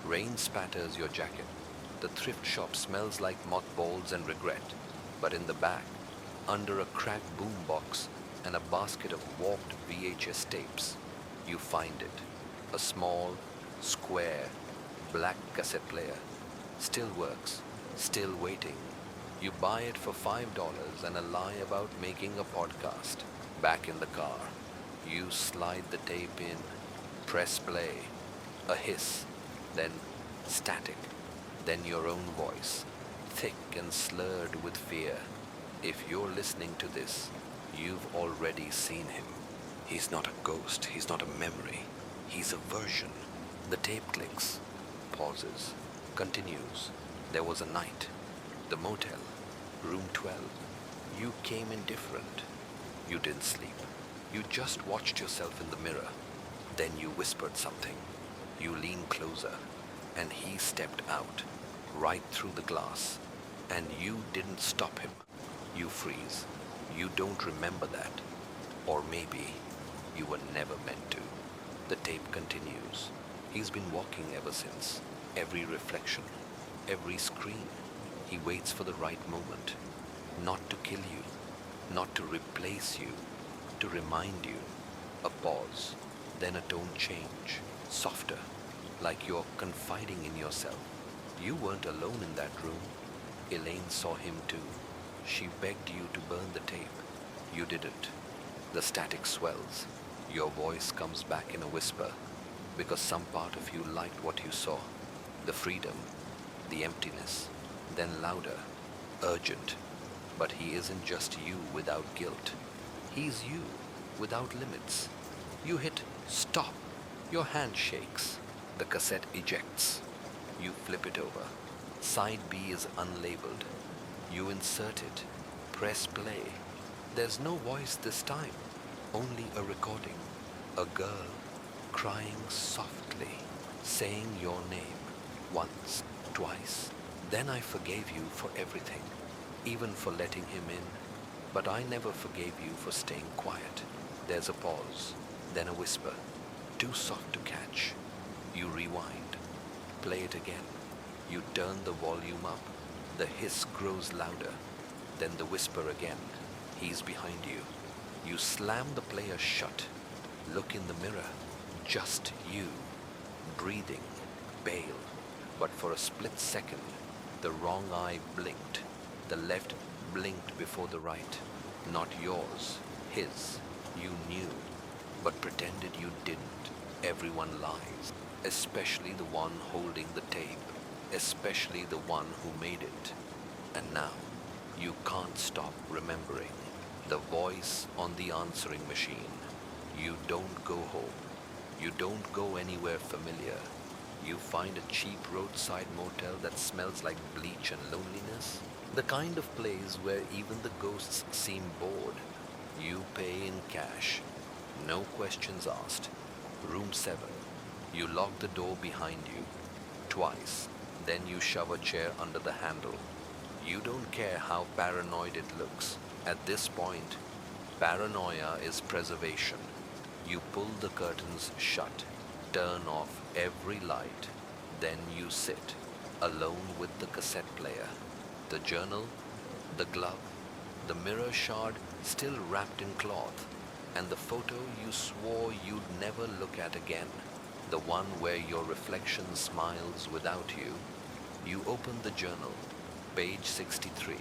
Rain spatters your jacket. The thrift shop smells like mothballs and regret. But in the back, under a cracked boombox and a basket of warped VHS tapes, you find it. A small, square, black cassette player. Still works. Still waiting. You buy it for $5 and a lie about making a podcast. Back in the car, you slide the tape in, press play, a hiss, then static, then your own voice, thick and slurred with fear. If you're listening to this, you've already seen him. He's not a ghost, he's not a memory, he's a version. The tape clicks, pauses, continues. There was a night. The motel, room 12. You came in different. You didn't sleep. You just watched yourself in the mirror. Then you whispered something. You leaned closer, and he stepped out, right through the glass. And you didn't stop him. You freeze. You don't remember that. Or maybe you were never meant to. The tape continues. He's been walking ever since. Every reflection, every screen. He waits for the right moment. Not to kill you, not to replace you, to remind you. A pause, then a tone change, softer, like you're confiding in yourself. You weren't alone in that room. Elaine saw him too. She begged you to burn the tape. You didn't. The static swells. Your voice comes back in a whisper, because some part of you liked what you saw. The freedom, the emptiness, then louder, urgent. But he isn't just you without guilt. He's you without limits. You hit stop. Your hand shakes. The cassette ejects. You flip it over. Side B is unlabeled. You insert it. Press play. There's no voice this time. Only a recording. A girl crying softly, saying your name. Once, twice. Then I forgave you for everything, even for letting him in. But I never forgave you for staying quiet. There's a pause, then a whisper, too soft to catch. You rewind, play it again. You turn the volume up. The hiss grows louder, then the whisper again. He's behind you. You slam the player shut. Look in the mirror. Just you. Breathing. Bail. But for a split second, the wrong eye blinked. The left blinked before the right. Not yours. His. You knew. But pretended you didn't. Everyone lies. Especially the one holding the tape. Especially the one who made it. And now, you can't stop remembering. The voice on the answering machine. You don't go home. You don't go anywhere familiar. You find a cheap roadside motel that smells like bleach and loneliness. The kind of place where even the ghosts seem bored. You pay in cash. No questions asked. Room 7. You lock the door behind you. Twice. Then you shove a chair under the handle. You don't care how paranoid it looks. At this point, paranoia is preservation. You pull the curtains shut, turn off every light, then you sit, alone with the cassette player, the journal, the glove, the mirror shard still wrapped in cloth, and the photo you swore you'd never look at again, the one where your reflection smiles without you. You open the journal, page 63.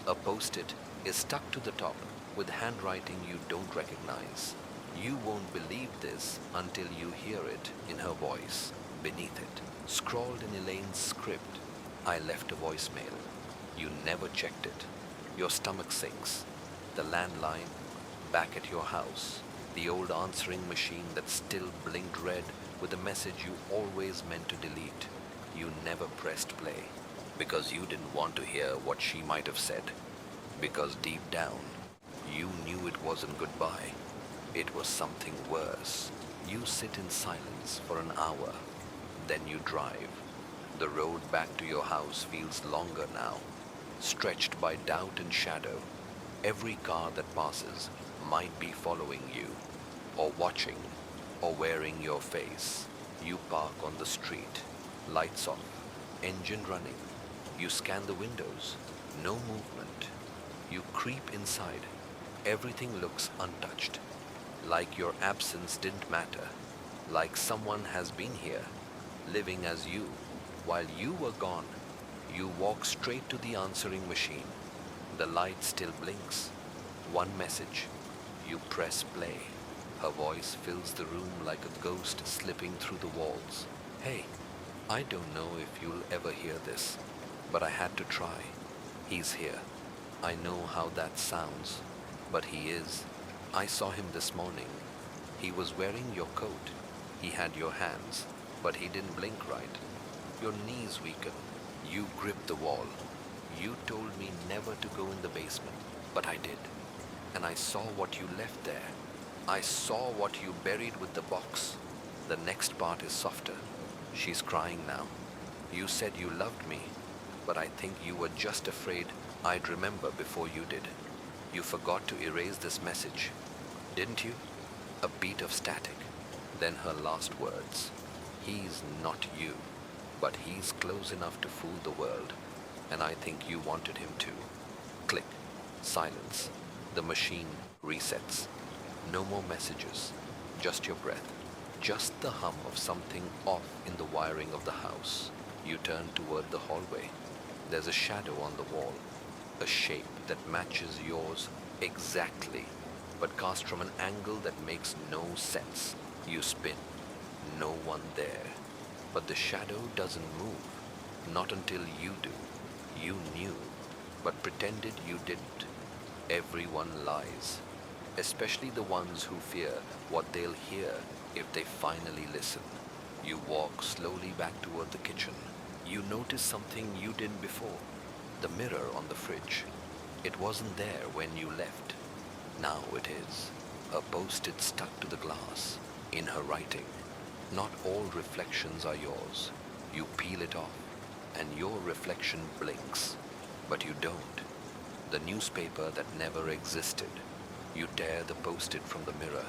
A post-it is stuck to the top with handwriting you don't recognize. You won't believe this until you hear it in her voice. Beneath it, scrawled in Elaine's script, I left a voicemail. You never checked it. Your stomach sinks. The landline, back at your house. The old answering machine that still blinked red with a message you always meant to delete. You never pressed play. Because you didn't want to hear what she might have said. Because deep down, you knew it wasn't goodbye. It was something worse. You sit in silence for an hour. Then you drive. The road back to your house feels longer now, stretched by doubt and shadow. Every car that passes might be following you, or watching, or wearing your face. You park on the street. Lights off. Engine running. You scan the windows. No movement. You creep inside. Everything looks untouched. Like your absence didn't matter. Like someone has been here, living as you. While you were gone, you walk straight to the answering machine. The light still blinks. One message. You press play. Her voice fills the room like a ghost slipping through the walls. Hey, I don't know if you'll ever hear this, but I had to try. He's here. I know how that sounds, but he is. I saw him this morning. He was wearing your coat. He had your hands, but he didn't blink right. Your knees weaken. You gripped the wall. You told me never to go in the basement, but I did. And I saw what you left there. I saw what you buried with the box. The next part is softer. She's crying now. You said you loved me, but I think you were just afraid I'd remember before you did. You forgot to erase this message, didn't you? A beat of static. Then her last words. He's not you, but he's close enough to fool the world, and I think you wanted him to. Click. Silence. The machine resets. No more messages. Just your breath. Just the hum of something off in the wiring of the house. You turn toward the hallway. There's a shadow on the wall. A shape that matches yours exactly, but cast from an angle that makes no sense. You spin. No one there. But the shadow doesn't move. Not until you do. You knew, but pretended you didn't. Everyone lies. especially the ones who fear what they'll hear if they finally listen. You walk slowly back toward the kitchen. You notice something you didn't before. The mirror on the fridge. It wasn't there when you left. Now it is. A post-it stuck to the glass. In her writing. Not all reflections are yours. You peel it off, and your reflection blinks. But you don't. The newspaper that never existed. You tear the post-it from the mirror,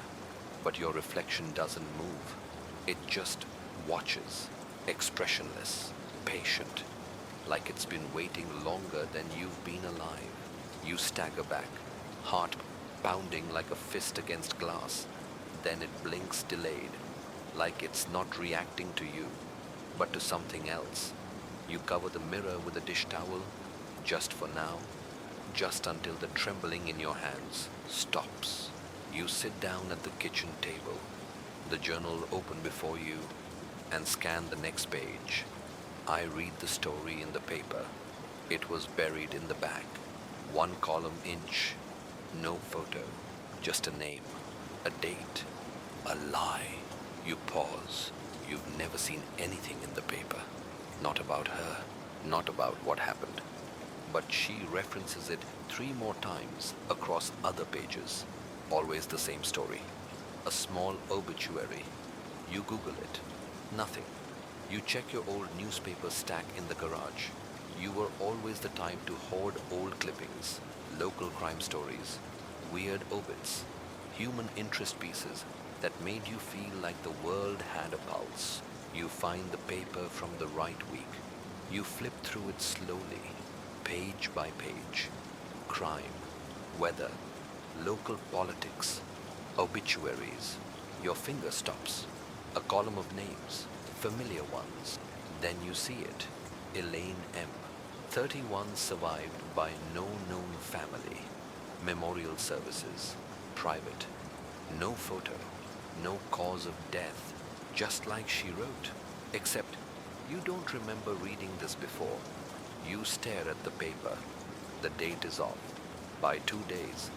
but your reflection doesn't move. It just watches, expressionless, patient, like it's been waiting longer than you've been alive. You stagger back, heart pounding like a fist against glass. Then it blinks delayed, like it's not reacting to you, but to something else. You cover the mirror with a dish towel, just for now, just until the trembling in your hands stops. You sit down at the kitchen table, the journal open before you, and scan the next page. I read the story in the paper. It was buried in the back, one column inch, no photo, just a name, a date, a lie. You pause. You've never seen anything in the paper. Not about her, not about what happened. But she references it 3 more times across other pages. Always the same story. A small obituary. You Google it. Nothing. You check your old newspaper stack in the garage. You were always the type to hoard old clippings, local crime stories, weird obits, human interest pieces that made you feel like the world had a pulse. You find the paper from the right week. You flip through it slowly, page by page. Crime, weather, local politics, obituaries. Your finger stops. A column of names, familiar ones. Then you see it. Elaine M. 31 survived by no known family. Memorial services, private. No photo, no cause of death, just like she wrote. Except you don't remember reading this before. You stare at the paper. The date is off by 2 days.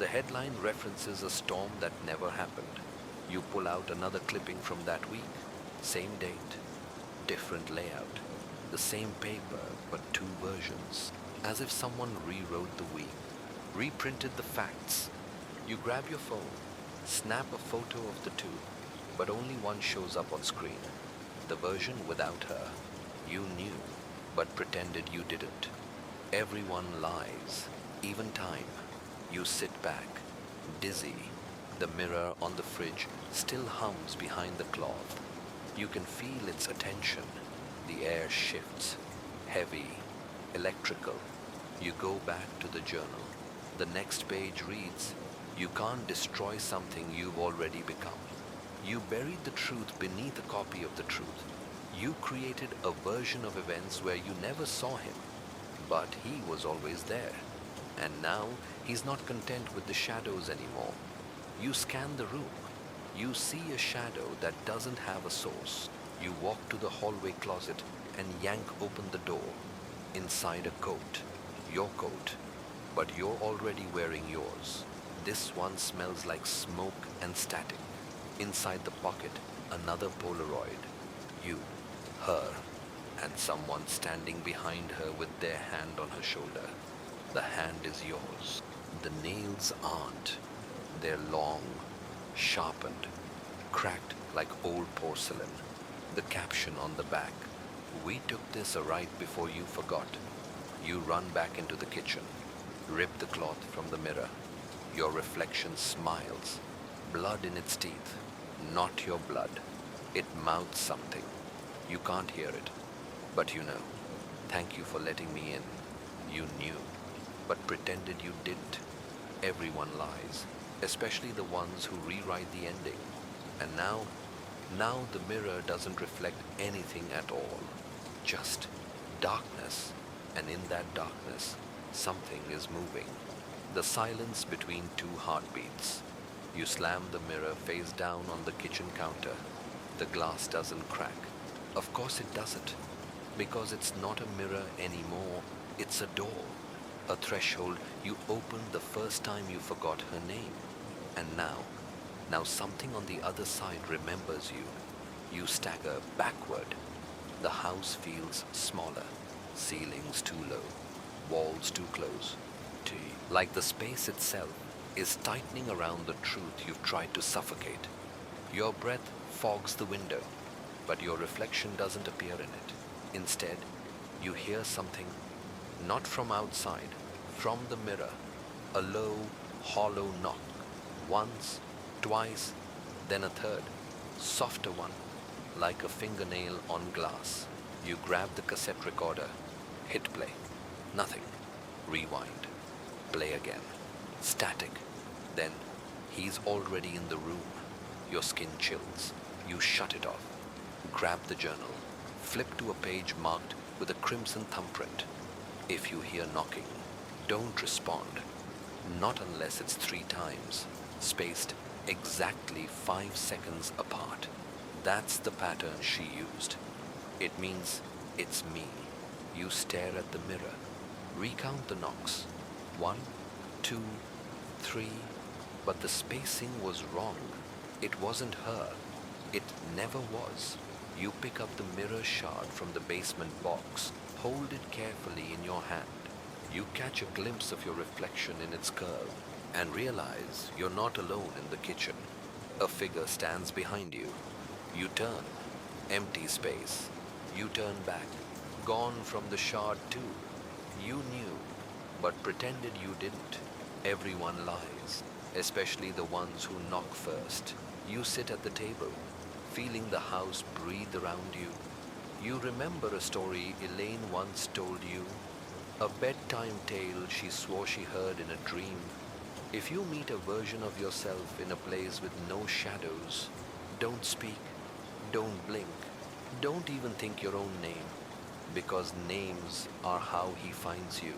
The headline references a storm that never happened. You pull out another clipping from that week. Same date, different layout. The same paper, but 2 versions. As if someone rewrote the week, reprinted the facts. You grab your phone, snap a photo of the 2, but only one shows up on screen. The version without her. You knew, but pretended you didn't. Everyone lies, even time. You sit back, dizzy. The mirror on the fridge still hums behind the cloth. You can feel its attention. The air shifts, heavy, electrical. You go back to the journal. The next page reads, "You can't destroy something you've already become." You buried the truth beneath a copy of the truth. You created a version of events where you never saw him, but he was always there. And now he's not content with the shadows anymore. You scan the room. You see a shadow that doesn't have a source. You walk to the hallway closet and yank open the door. Inside a coat, your coat, but you're already wearing yours. This one smells like smoke and static. Inside the pocket, another Polaroid. You, her, and someone standing behind her with their hand on her shoulder. The hand is yours. The nails aren't. They're long, sharpened, cracked like old porcelain. The caption on the back, "We took this right before you forgot." You run back into the kitchen, rip the cloth from the mirror. Your reflection smiles, blood in its teeth. Not your blood. It mouths something. You can't hear it, but you know. "Thank you for letting me in." You knew, but pretended you didn't. Everyone lies, especially the ones who rewrite the ending. And now the mirror doesn't reflect anything at all. Just darkness, and in that darkness, something is moving. The silence between 2 heartbeats. You slam the mirror face down on the kitchen counter. The glass doesn't crack. Of course it doesn't, because it's not a mirror anymore. It's a door, a threshold you opened the first time you forgot her name. And now something on the other side remembers you. You stagger backward. The house feels smaller, ceilings too low, walls too close to you. Like the space itself is tightening around the truth you've tried to suffocate. Your breath fogs the window, but your reflection doesn't appear in it. Instead, you hear something not from outside, from the mirror, a low, hollow knock. Once, twice, then a third, softer one, like a fingernail on glass. You grab the cassette recorder, hit play. Nothing. Rewind. Play again. Static. Then, he's already in the room. Your skin chills. You shut it off. Grab the journal. Flip to a page marked with a crimson thumbprint. If you hear knocking, don't respond. Not unless it's 3 times, spaced exactly 5 seconds apart. That's the pattern she used. It means it's me. You stare at the mirror. Recount the knocks. 1, 2, 3. But the spacing was wrong. It wasn't her. It never was. You pick up the mirror shard from the basement box. Hold it carefully in your hand. You catch a glimpse of your reflection in its curve and realize you're not alone in the kitchen. A figure stands behind you. You turn. Empty space. You turn back. Gone from the shard too. You knew, but pretended you didn't. Everyone lies, especially the ones who knock first. You sit at the table, feeling the house breathe around you. You remember a story Elaine once told you, a bedtime tale she swore she heard in a dream. If you meet a version of yourself in a place with no shadows, don't speak, don't blink, don't even think your own name, because names are how he finds you.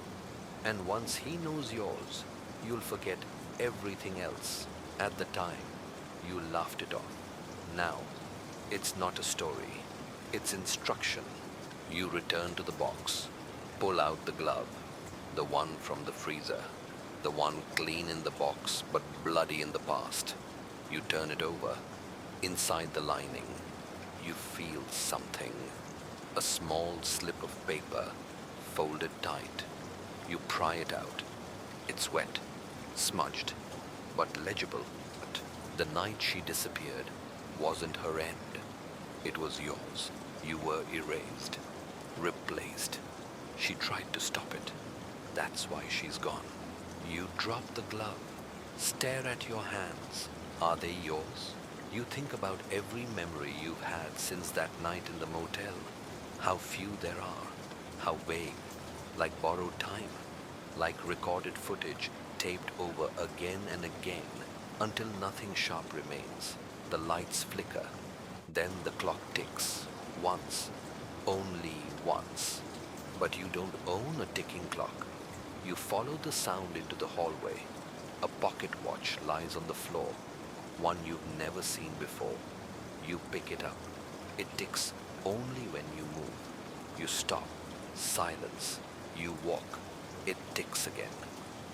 And once he knows yours, you'll forget everything else. At the time, you laughed it off. Now, it's not a story, it's instruction. You return to the box, pull out the glove, the one from the freezer, the one clean in the box but bloody in the past. You turn it over. Inside the lining, you feel something. A small slip of paper, folded tight. You pry it out. It's wet, smudged, but legible. The night she disappeared wasn't her end. It was yours. You were erased, replaced. She tried to stop it. That's why she's gone. You drop the glove, stare at your hands. Are they yours? You think about every memory you've had since that night in the motel. How few there are, how vague, like borrowed time, like recorded footage taped over again and again until nothing sharp remains. The lights flicker, then the clock ticks, once, only once. But you don't own a ticking clock. You follow the sound into the hallway. A pocket watch lies on the floor, one you've never seen before. You pick it up. It ticks only when you move. You stop. Silence. You walk. It ticks again.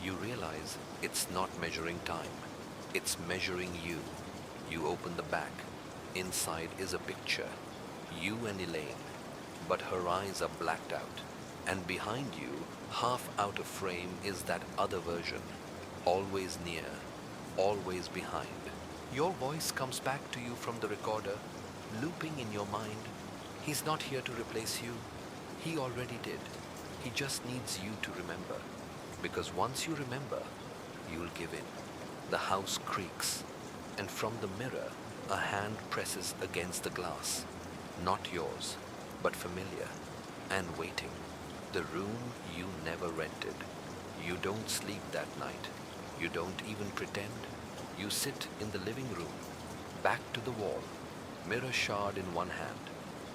You realize it's not measuring time. It's measuring you. You open the back. Inside is a picture. You and Elaine. But her eyes are blacked out. And behind you, half out of frame, is that other version. Always near. Always behind. Your voice comes back to you from the recorder, looping in your mind. He's not here to replace you. He already did. He just needs you to remember. Because once you remember, you'll give in. The house creaks, and from the mirror, a hand presses against the glass. Not yours, but familiar, and waiting. The room you never rented. You don't sleep that night. You don't even pretend. You sit in the living room, back to the wall, mirror shard in one hand,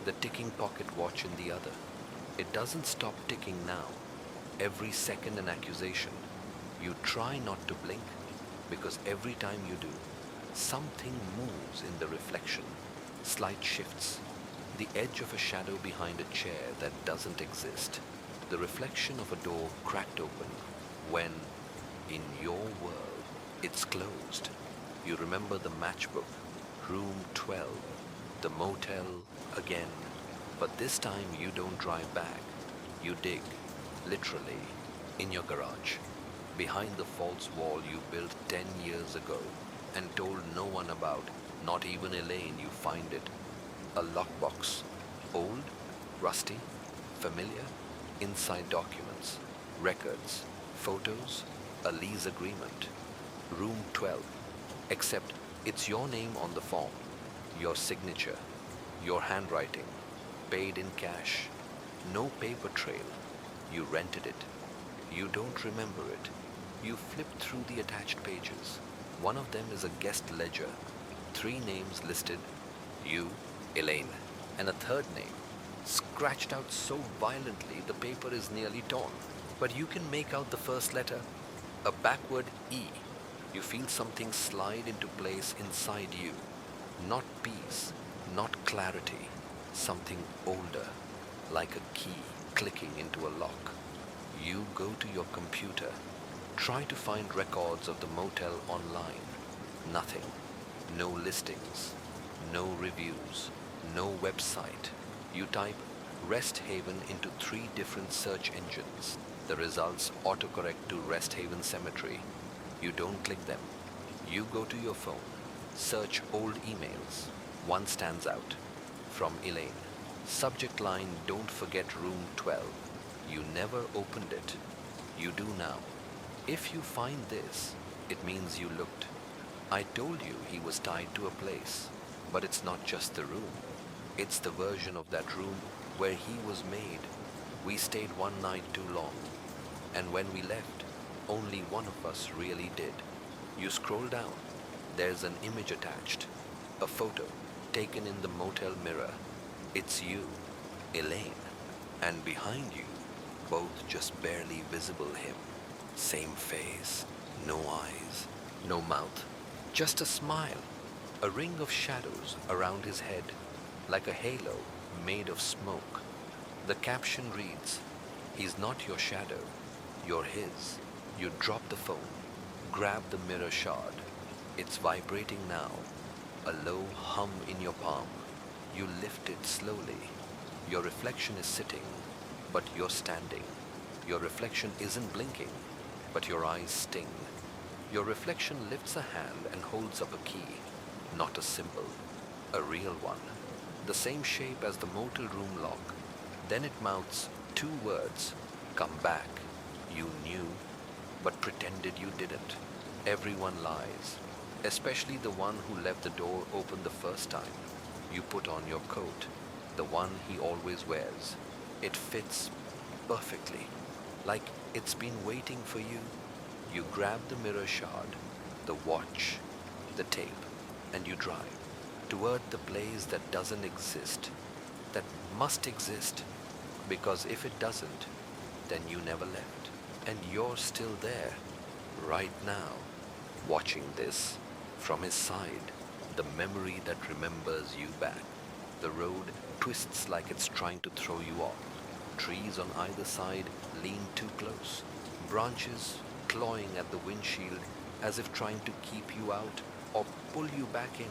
the ticking pocket watch in the other. It doesn't stop ticking now. Every second an accusation. You try not to blink, because every time you do, something moves in the reflection. Slight shifts. The edge of a shadow behind a chair that doesn't exist. The reflection of a door cracked open when, in your world, it's closed. You remember the matchbook, room 12, the motel again, but this time you don't drive back. You dig, literally, in your garage, behind the false wall you built 10 years ago and told no one about, not even Elaine. You find it. A lockbox, old, rusty, familiar, inside documents, records, photos, a lease agreement. Room 12, except it's your name on the form, your signature, your handwriting, paid in cash, no paper trail. You rented it. You don't remember it. You flip through the attached pages. One of them is a guest ledger, 3 names listed, you, Elaine, and a third name, scratched out so violently the paper is nearly torn. But you can make out the first letter, a backward E. You feel something slide into place inside you. Not peace, not clarity, something older, like a key clicking into a lock. You go to your computer, try to find records of the motel online. Nothing. No listings, no reviews, no website. You type Rest Haven into 3 different search engines. The results autocorrect to Rest Haven Cemetery. You don't click them. You go to your phone, search old emails. One stands out. From Elaine. Subject line, don't forget room 12. You never opened it. You do now. If you find this, it means you looked. I told you he was tied to a place, but it's not just the room. It's the version of that room where he was made. We stayed one night too long, and when we left, only one of us really did. You scroll down. There's an image attached, a photo taken in the motel mirror. It's you, Elaine, and behind you, both just barely visible him. Same face, no eyes, no mouth, just a smile, a ring of shadows around his head, like a halo made of smoke. The caption reads, "He's not your shadow, you're his." You drop the phone, grab the mirror shard. It's vibrating now, a low hum in your palm. You lift it slowly. Your reflection is sitting, but you're standing. Your reflection isn't blinking, but your eyes sting. Your reflection lifts a hand and holds up a key, not a symbol, a real one, the same shape as the motel room lock. Then it mouths 2 words, "Come back." You knew, but pretended you didn't. Everyone lies, especially the one who left the door open the first time. You put on your coat, the one he always wears. It fits perfectly, like it's been waiting for you. You grab the mirror shard, the watch, the tape, and you drive toward the place that doesn't exist, that must exist, because if it doesn't, then you never left, and you're still there, right now, watching this from his side, the memory that remembers you back. The road twists like it's trying to throw you off. Trees on either side lean too close, branches clawing at the windshield as if trying to keep you out or pull you back in.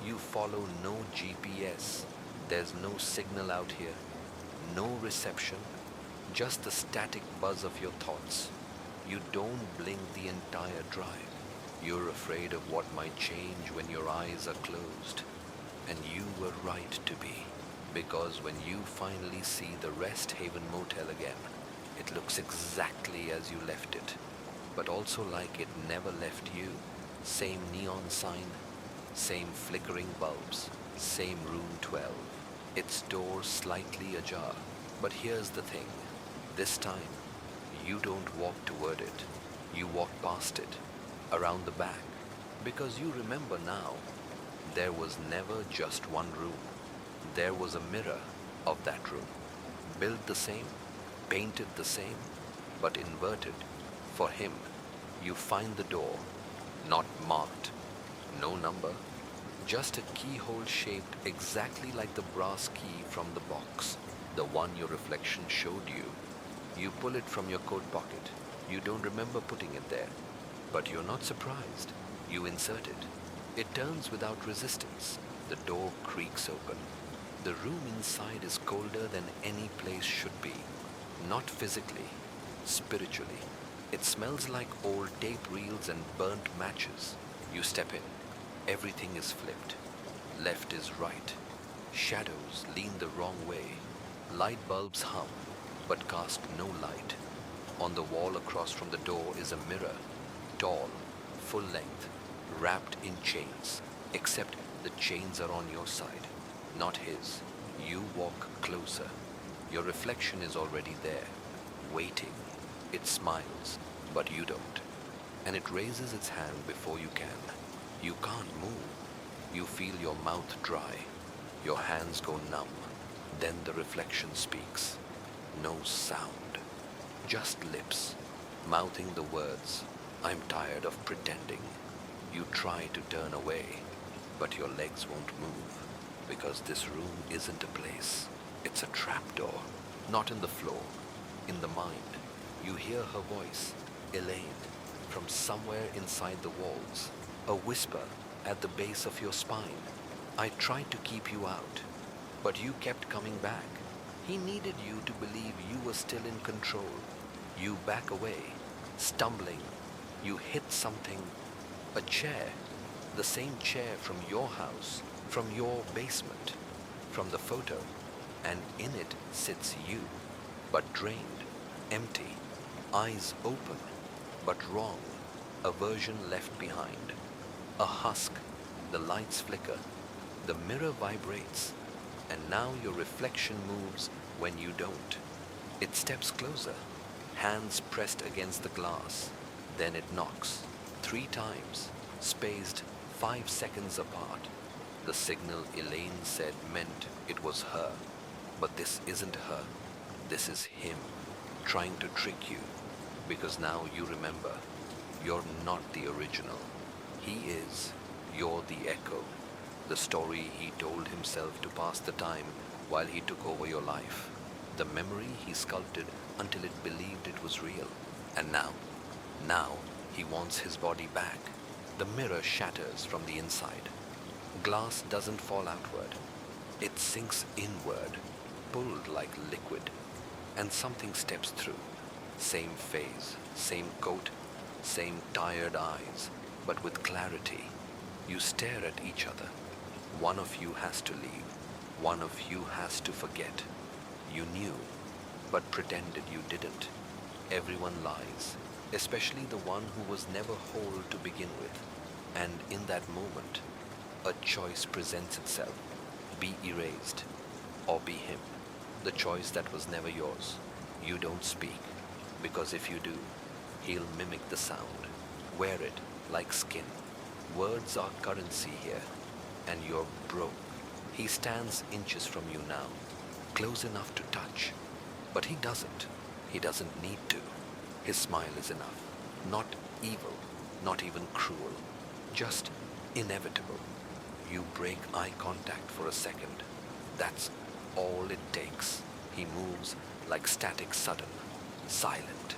You follow no GPS. There's no signal out here, no reception, just the static buzz of your thoughts. You don't blink the entire drive. You're afraid of what might change when your eyes are closed. And you were right to be, because when you finally see the Rest Haven Motel again, it looks exactly as you left it, but also like it never left you. Same neon sign, same flickering bulbs, same room 12. Its door slightly ajar. But here's the thing. This time, you don't walk toward it. You walk past it, around the back, because you remember now, there was never just one room. There was a mirror of that room, built the same, painted the same, but inverted. For him, you find the door, not marked, no number, just a keyhole shaped exactly like the brass key from the box, the one your reflection showed you. You pull it from your coat pocket. You don't remember putting it there, but you're not surprised. You insert it. It turns without resistance. The door creaks open. The room inside is colder than any place should be. Not physically, spiritually. It smells like old tape reels and burnt matches. You step in. Everything is flipped. Left is right. Shadows lean the wrong way. Light bulbs hum, but cast no light. On the wall across from the door is a mirror, tall, full length, wrapped in chains, except the chains are on your side, not his. You walk closer. Your reflection is already there, waiting. It smiles, but you don't. And it raises its hand before you can. You can't move. You feel your mouth dry. Your hands go numb. Then the reflection speaks. No sound. Just lips, mouthing the words, "I'm tired of pretending." You try to turn away, but your legs won't move, because this room isn't a place. It's a trapdoor, not in the floor, in the mind. You hear her voice, Elaine, from somewhere inside the walls, a whisper at the base of your spine. "I tried to keep you out, but you kept coming back. He needed you to believe you were still in control." You back away, stumbling. You hit something, a chair, the same chair from your house, from your basement, from the photo, and in it sits you, but drained, empty, eyes open, but wrong, a version left behind. A husk, the lights flicker, the mirror vibrates, and now your reflection moves when you don't. It steps closer, hands pressed against the glass. Then it knocks, 3 times, spaced 5 seconds apart. The signal Elaine said meant it was her. But this isn't her. This is him, trying to trick you. Because now you remember, you're not the original. He is. You're the echo. The story he told himself to pass the time while he took over your life. The memory he sculpted until it believed it was real. And now he wants his body back. The mirror shatters from the inside. Glass doesn't fall outward. It sinks inward, pulled like liquid. And something steps through. Same face, same coat, same tired eyes, but with clarity. You stare at each other. One of you has to leave. One of you has to forget. You knew, but pretended you didn't. Everyone lies, especially the one who was never whole to begin with. And in that moment, a choice presents itself. Be erased, or be him. The choice that was never yours. You don't speak, because if you do, he'll mimic the sound. Wear it like skin. Words are currency here, and you're broke. He stands inches from you now, close enough to touch. But he doesn't. He doesn't need to. His smile is enough. Not evil, not even cruel. Just inevitable. You break eye contact for a second. That's all it takes. He moves like static sudden, silent,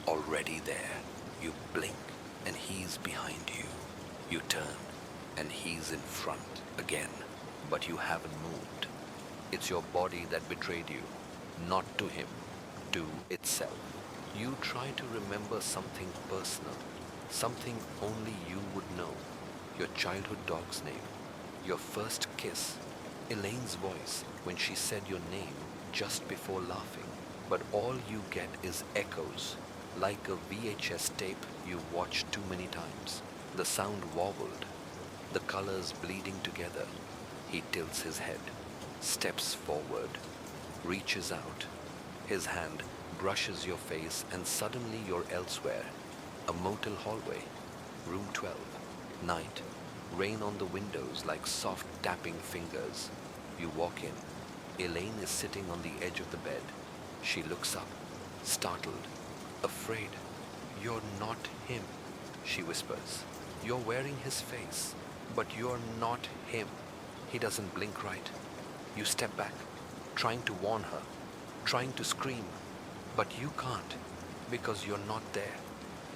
already there. You blink and he's behind you. You turn and he's in front again, but you haven't moved. It's your body that betrayed you, not to him, to itself. You try to remember something personal, something only you would know. Your childhood dog's name, your first kiss, Elaine's voice when she said your name just before laughing. But all you get is echoes, like a VHS tape you've watched too many times. The sound wobbled, the colors bleeding together. He tilts his head, steps forward, reaches out. His hand brushes your face and suddenly you're elsewhere. A motel hallway, room 12, night, rain on the windows like soft tapping fingers. You walk in. Elaine is sitting on the edge of the bed. She looks up, startled, afraid. "You're not him," she whispers. "You're wearing his face, but you're not him." He doesn't blink right. You step back, trying to warn her, trying to scream, but you can't, because you're not there.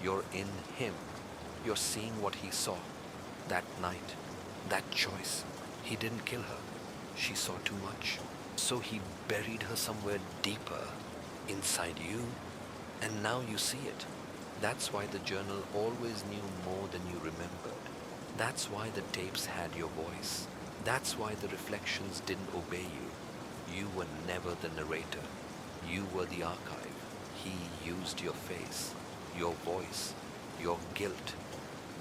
You're in him. You're seeing what he saw. That night, that choice, he didn't kill her. She saw too much. So he buried her somewhere deeper, inside you, and now you see it. That's why the journal always knew more than you remembered. That's why the tapes had your voice. That's why the reflections didn't obey you. You were never the narrator. You were the archive. He used your face, your voice, your guilt,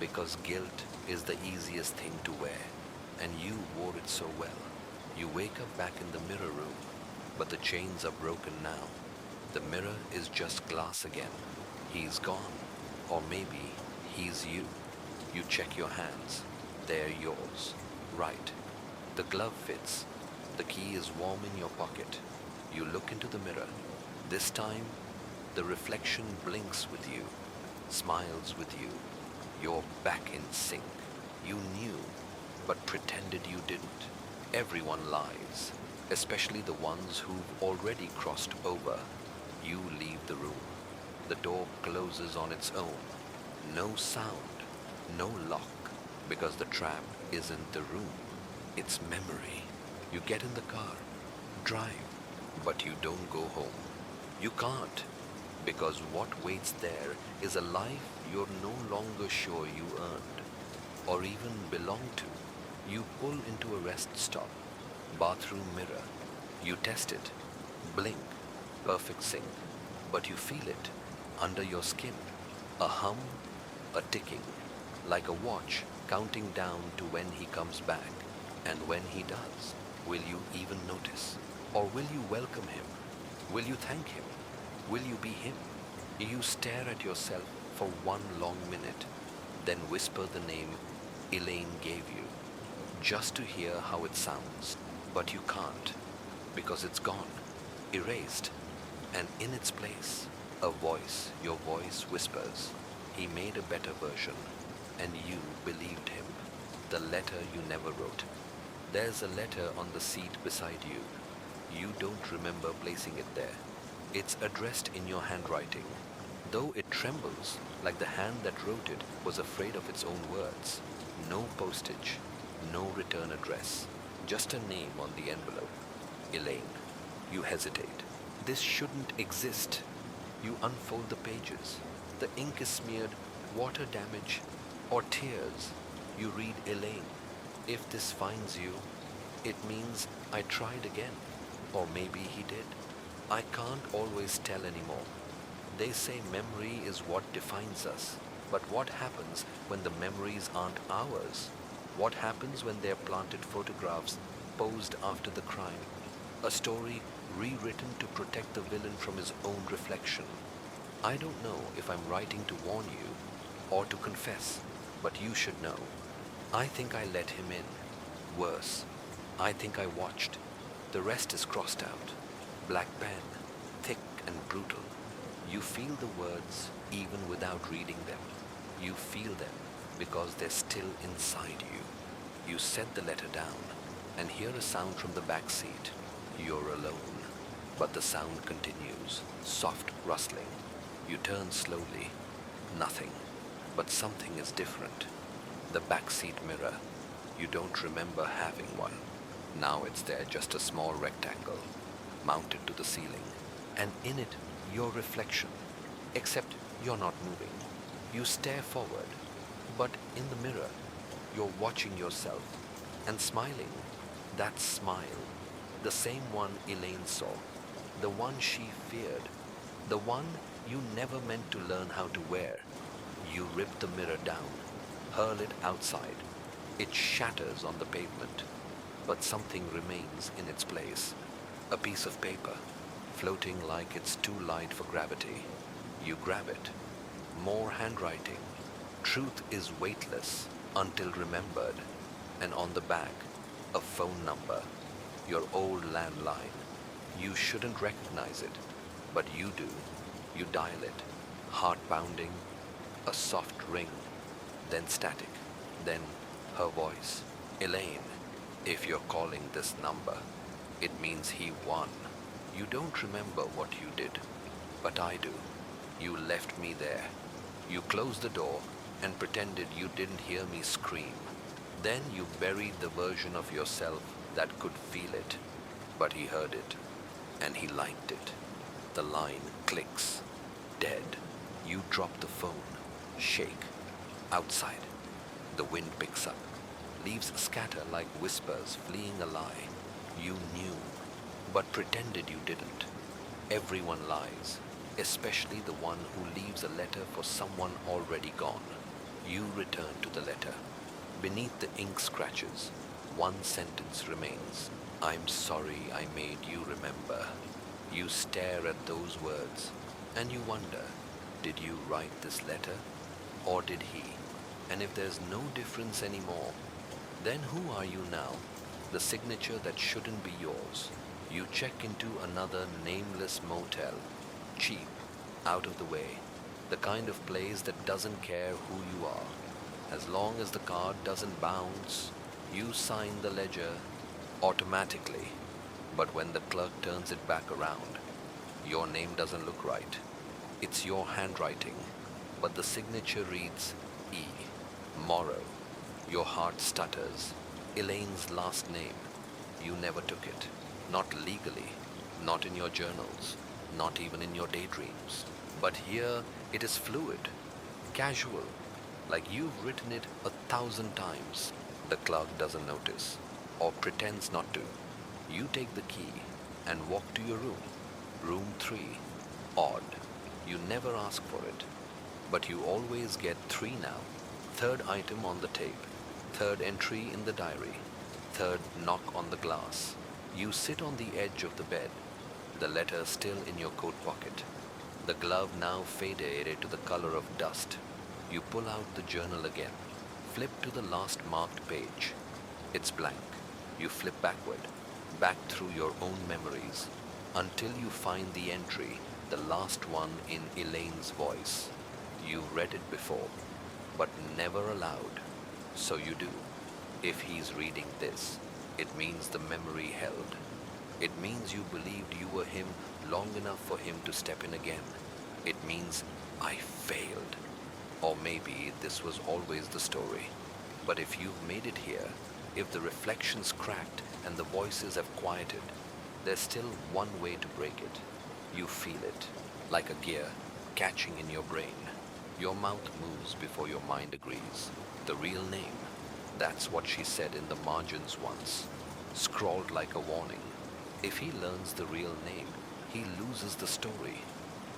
because guilt is the easiest thing to wear, and you wore it so well. You wake up back in the mirror room, but the chains are broken now. The mirror is just glass again. He's gone, or maybe he's you. You check your hands. They're yours. Right. The glove fits. The key is warm in your pocket. You look into the mirror. This time, the reflection blinks with you, smiles with you. You're back in sync. You knew, but pretended you didn't. Everyone lies, especially the ones who've already crossed over. You leave the room. The door closes on its own. No sound, no lock, because the trap isn't the room. It's memory. You get in the car, drive, but you don't go home. You can't, because what waits there is a life you're no longer sure you earned, or even belong to. You pull into a rest stop, bathroom mirror. You test it, blink, perfect sync, but you feel it under your skin. A hum, a ticking, like a watch counting down to when he comes back. And when he does, will you even notice? Or will you welcome him? Will you thank him? Will you be him? You stare at yourself for one long minute, then whisper the name Elaine gave you, just to hear how it sounds. But you can't, because it's gone, erased, and in its place, a voice, your voice whispers, he made a better version, and you believed him. The letter you never wrote. There's a letter on the seat beside you. You don't remember placing it there. It's addressed in your handwriting, though it trembles like the hand that wrote it was afraid of its own words. No postage, no return address, just a name on the envelope. Elaine. You hesitate. This shouldn't exist. You unfold the pages. The ink is smeared, water damage, or tears. You read Elaine. If this finds you, it means I tried again. Or maybe he did. I can't always tell anymore. They say memory is what defines us. But what happens when the memories aren't ours? What happens when they're planted photographs posed after the crime? A story rewritten to protect the villain from his own reflection. I don't know if I'm writing to warn you or to confess, but you should know. I think I let him in. Worse, I think I watched. The rest is crossed out. Black pen, thick and brutal. You feel the words even without reading them. You feel them because they're still inside you. You set the letter down and hear a sound from the back seat. You're alone, but the sound continues, soft rustling. You turn slowly. Nothing, but something is different. The backseat mirror. You don't remember having one. Now it's there, just a small rectangle, mounted to the ceiling. And in it, your reflection. Except you're not moving. You stare forward, but in the mirror, you're watching yourself and smiling. That smile, the same one Elaine saw, the one she feared, the one you never meant to learn how to wear. You rip the mirror down, hurl it outside. It shatters on the pavement, but something remains in its place. A piece of paper, floating like it's too light for gravity. You grab it. More handwriting. Truth is weightless until remembered. And on the back, a phone number. Your old landline. You shouldn't recognize it, but you do. You dial it. Heart pounding. A soft ring. Then static. Then her voice. Elaine, if you're calling this number, it means he won. You don't remember what you did, but I do. You left me there. You closed the door and pretended you didn't hear me scream. Then you buried the version of yourself that could feel it. But he heard it, and he liked it. The line clicks. Dead. You drop the phone. Shake. Outside. The wind picks up. Leaves scatter like whispers fleeing a lie. You knew, but pretended you didn't. Everyone lies, especially the one who leaves a letter for someone already gone. You return to the letter. Beneath the ink scratches, one sentence remains. I'm sorry I made you remember. You stare at those words, and you wonder, did you write this letter, or did he? And if there's no difference anymore, then who are you now? The signature that shouldn't be yours. You check into another nameless motel. Cheap, out of the way. The kind of place that doesn't care who you are. As long as the card doesn't bounce, you sign the ledger automatically. But when the clerk turns it back around, your name doesn't look right. It's your handwriting, but the signature reads E. Morrow. Your heart stutters. Elaine's last name. You never took it. Not legally. Not in your journals. Not even in your daydreams. But here it is fluid. Casual. Like you've written it 1,000 times. The clerk doesn't notice. Or pretends not to. You take the key and walk to your room. Room 3. Odd. You never ask for it. But you always get 3 now. Third item on the tape. Third entry in the diary. Third knock on the glass. You sit on the edge of the bed, the letter still in your coat pocket. The glove now faded to the color of dust. You pull out the journal again. Flip to the last marked page. It's blank. You flip backward, back through your own memories, until you find the entry, the last one in Elaine's voice. You read it before, but never aloud. So you do. If he's reading this, it means the memory held. It means you believed you were him long enough for him to step in again. It means I failed. Or maybe this was always the story. But if you've made it here, if the reflections cracked and the voices have quieted, there's still one way to break it. You feel it, like a gear, catching in your brain. Your mouth moves before your mind agrees. The real name. That's what she said in the margins once, scrawled like a warning. If he learns the real name, he loses the story.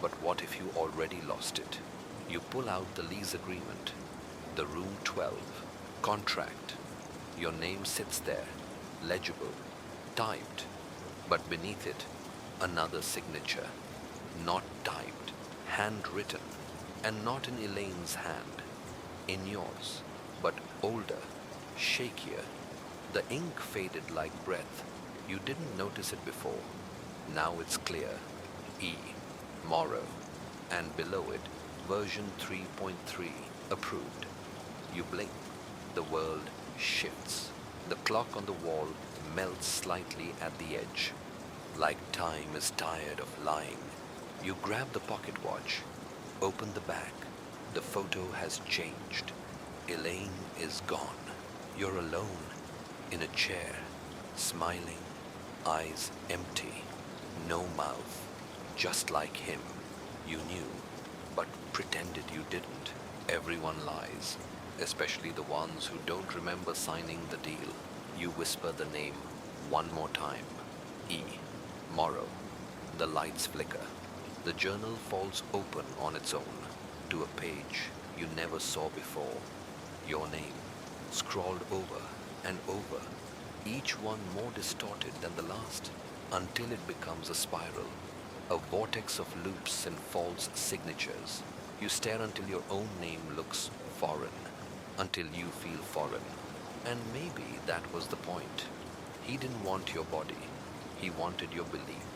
But what if you already lost it? You pull out the lease agreement, the room 12, contract. Your name sits there, legible, typed, but beneath it, another signature, not typed, handwritten, and not in Elaine's hand, in yours, but older, shakier. The ink faded like breath. You didn't notice it before. Now it's clear. E. Morrow. And below it, version 3.3, approved. You blink. The world shifts. The clock on the wall melts slightly at the edge. Like time is tired of lying. You grab the pocket watch. Open the back. The photo has changed. Elaine is gone. You're alone, in a chair, smiling, eyes empty, no mouth, just like him. You knew, but pretended you didn't. Everyone lies, especially the ones who don't remember signing the deal. You whisper the name one more time. E. Morrow. The lights flicker. The journal falls open on its own to a page you never saw before. Your name, scrawled over and over, each one more distorted than the last, until it becomes a spiral, a vortex of loops and false signatures. You stare until your own name looks foreign, until you feel foreign. And maybe that was the point. He didn't want your body. He wanted your belief,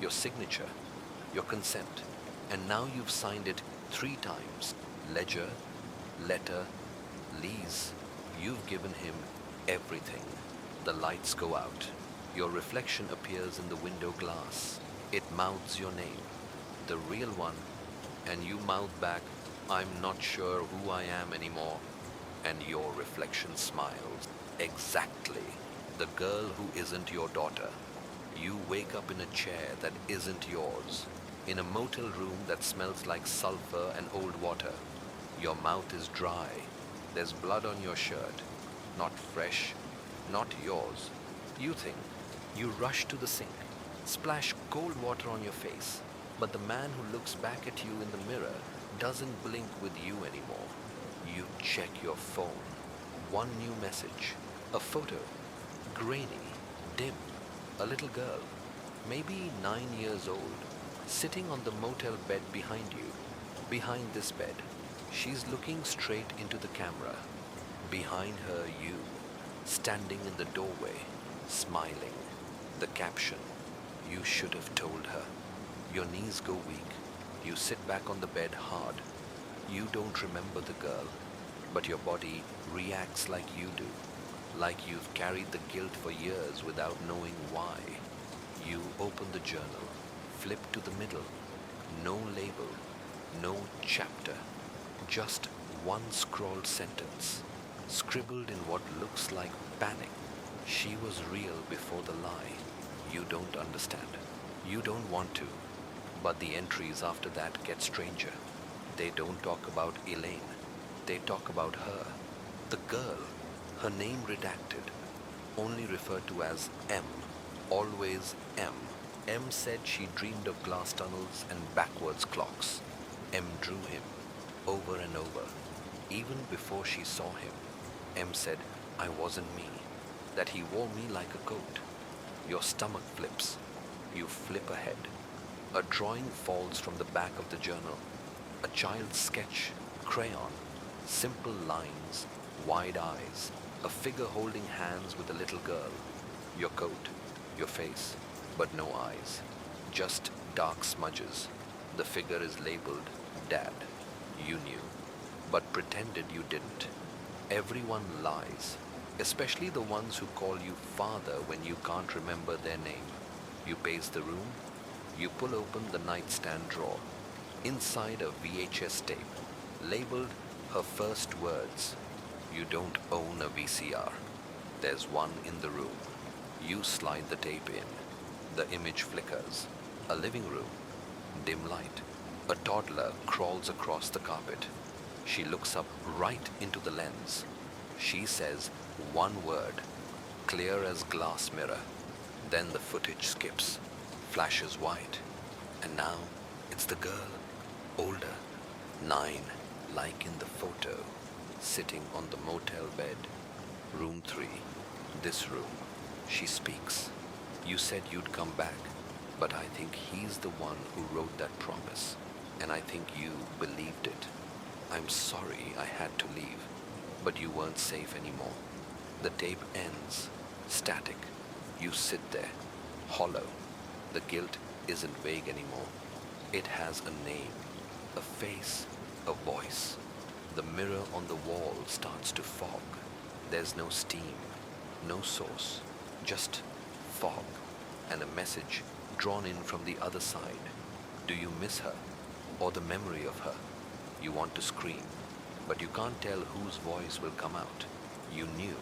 your signature, your consent. And now you've signed it 3 times. Ledger, letter, lease. You've given him everything. The lights go out. Your reflection appears in the window glass. It mouths your name, the real one, and you mouth back, I'm not sure who I am anymore. and your reflection smiles. Exactly. The girl who isn't your daughter. You wake up in a chair that isn't yours, in a motel room that smells like sulfur and old water. Your mouth is dry. There's blood on your shirt. Not fresh, not yours. You think. You rush to the sink, splash cold water on your face, but the man who looks back at you in the mirror doesn't blink with you anymore. You check your phone. One new message. A photo. Grainy. Dim. A little girl, maybe 9 years old, sitting on the motel bed behind you. Behind this bed. She's looking straight into the camera. Behind her, you, standing in the doorway, smiling. The caption. You should have told her. Your knees go weak. You sit back on the bed hard. You don't remember the girl, but your body reacts like you do. Like you've carried the guilt for years without knowing why. You open the journal, flip to the middle. No label, no chapter. Just one scrawled sentence, scribbled in what looks like panic. She was real before the lie. You don't understand. You don't want to. But the entries after that get stranger. They don't talk about Elaine. They talk about her. The girl. Her name redacted, only referred to as M, always M. M said she dreamed of glass tunnels and backwards clocks. M drew him, over and over. Even before she saw him, M said, I wasn't me, that he wore me like a coat. Your stomach flips. You flip ahead. A drawing falls from the back of the journal. A child's sketch, crayon, simple lines, wide eyes. A figure holding hands with a little girl. Your coat, your face, but no eyes. Just dark smudges. The figure is labeled Dad. You knew, but pretended you didn't. Everyone lies, especially the ones who call you father when you can't remember their name. You pace the room. You pull open the nightstand drawer. Inside a VHS tape, labeled her first words. You don't own a VCR. There's one in the room. You slide the tape in. The image flickers. A living room. Dim light. A toddler crawls across the carpet. She looks up right into the lens. She says one word, clear as glass mirror. Then the footage skips, flashes white. And now it's the girl, older, 9, like in the photo. Sitting on the motel bed, room 3, this room. She speaks. You said you'd come back, but I think he's the one who wrote that promise, and I think you believed it. I'm sorry I had to leave, but you weren't safe anymore. The tape ends, static. You sit there, hollow. The guilt isn't vague anymore. It has a name, a face, a voice. The mirror on the wall starts to fog. There's no steam, no source, just fog, and a message drawn in from the other side. Do you miss her, or the memory of her? You want to scream, but you can't tell whose voice will come out. You knew,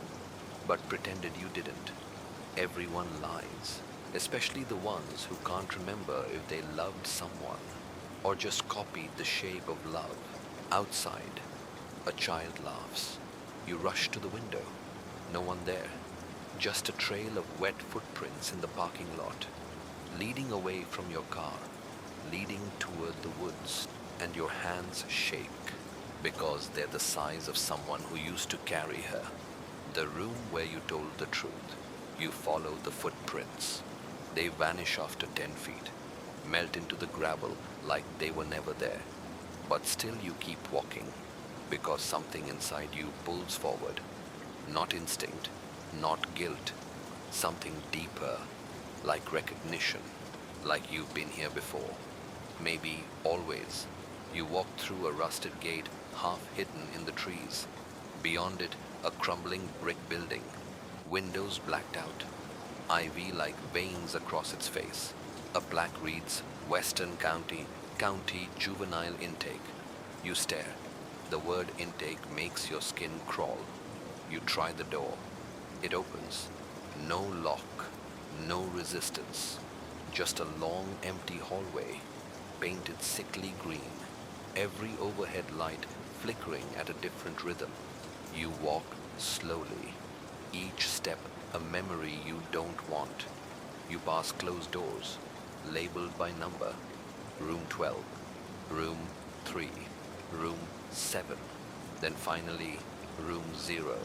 but pretended you didn't. Everyone lies, especially the ones who can't remember if they loved someone, or just copied the shape of love. Outside, a child laughs. You rush to the window. No one there. Just a trail of wet footprints in the parking lot, leading away from your car, leading toward the woods, and your hands shake because they're the size of someone who used to carry her. The room where you told the truth. You follow the footprints. They vanish after 10 feet, melt into the gravel like they were never there. But still you keep walking, because something inside you pulls forward. Not instinct, not guilt, something deeper, like recognition, like you've been here before. Maybe always. You walk through a rusted gate half hidden in the trees. Beyond it, a crumbling brick building, windows blacked out, ivy like veins across its face. A plaque reads, Western County Juvenile Intake. You stare. The word intake makes your skin crawl. You try the door. It opens. No lock, no resistance. Just a long, empty hallway, painted sickly green. Every overhead light flickering at a different rhythm. You walk slowly. Each step a memory you don't want. You pass closed doors, labeled by number. Room 12, room 3, room 7, then finally room 0.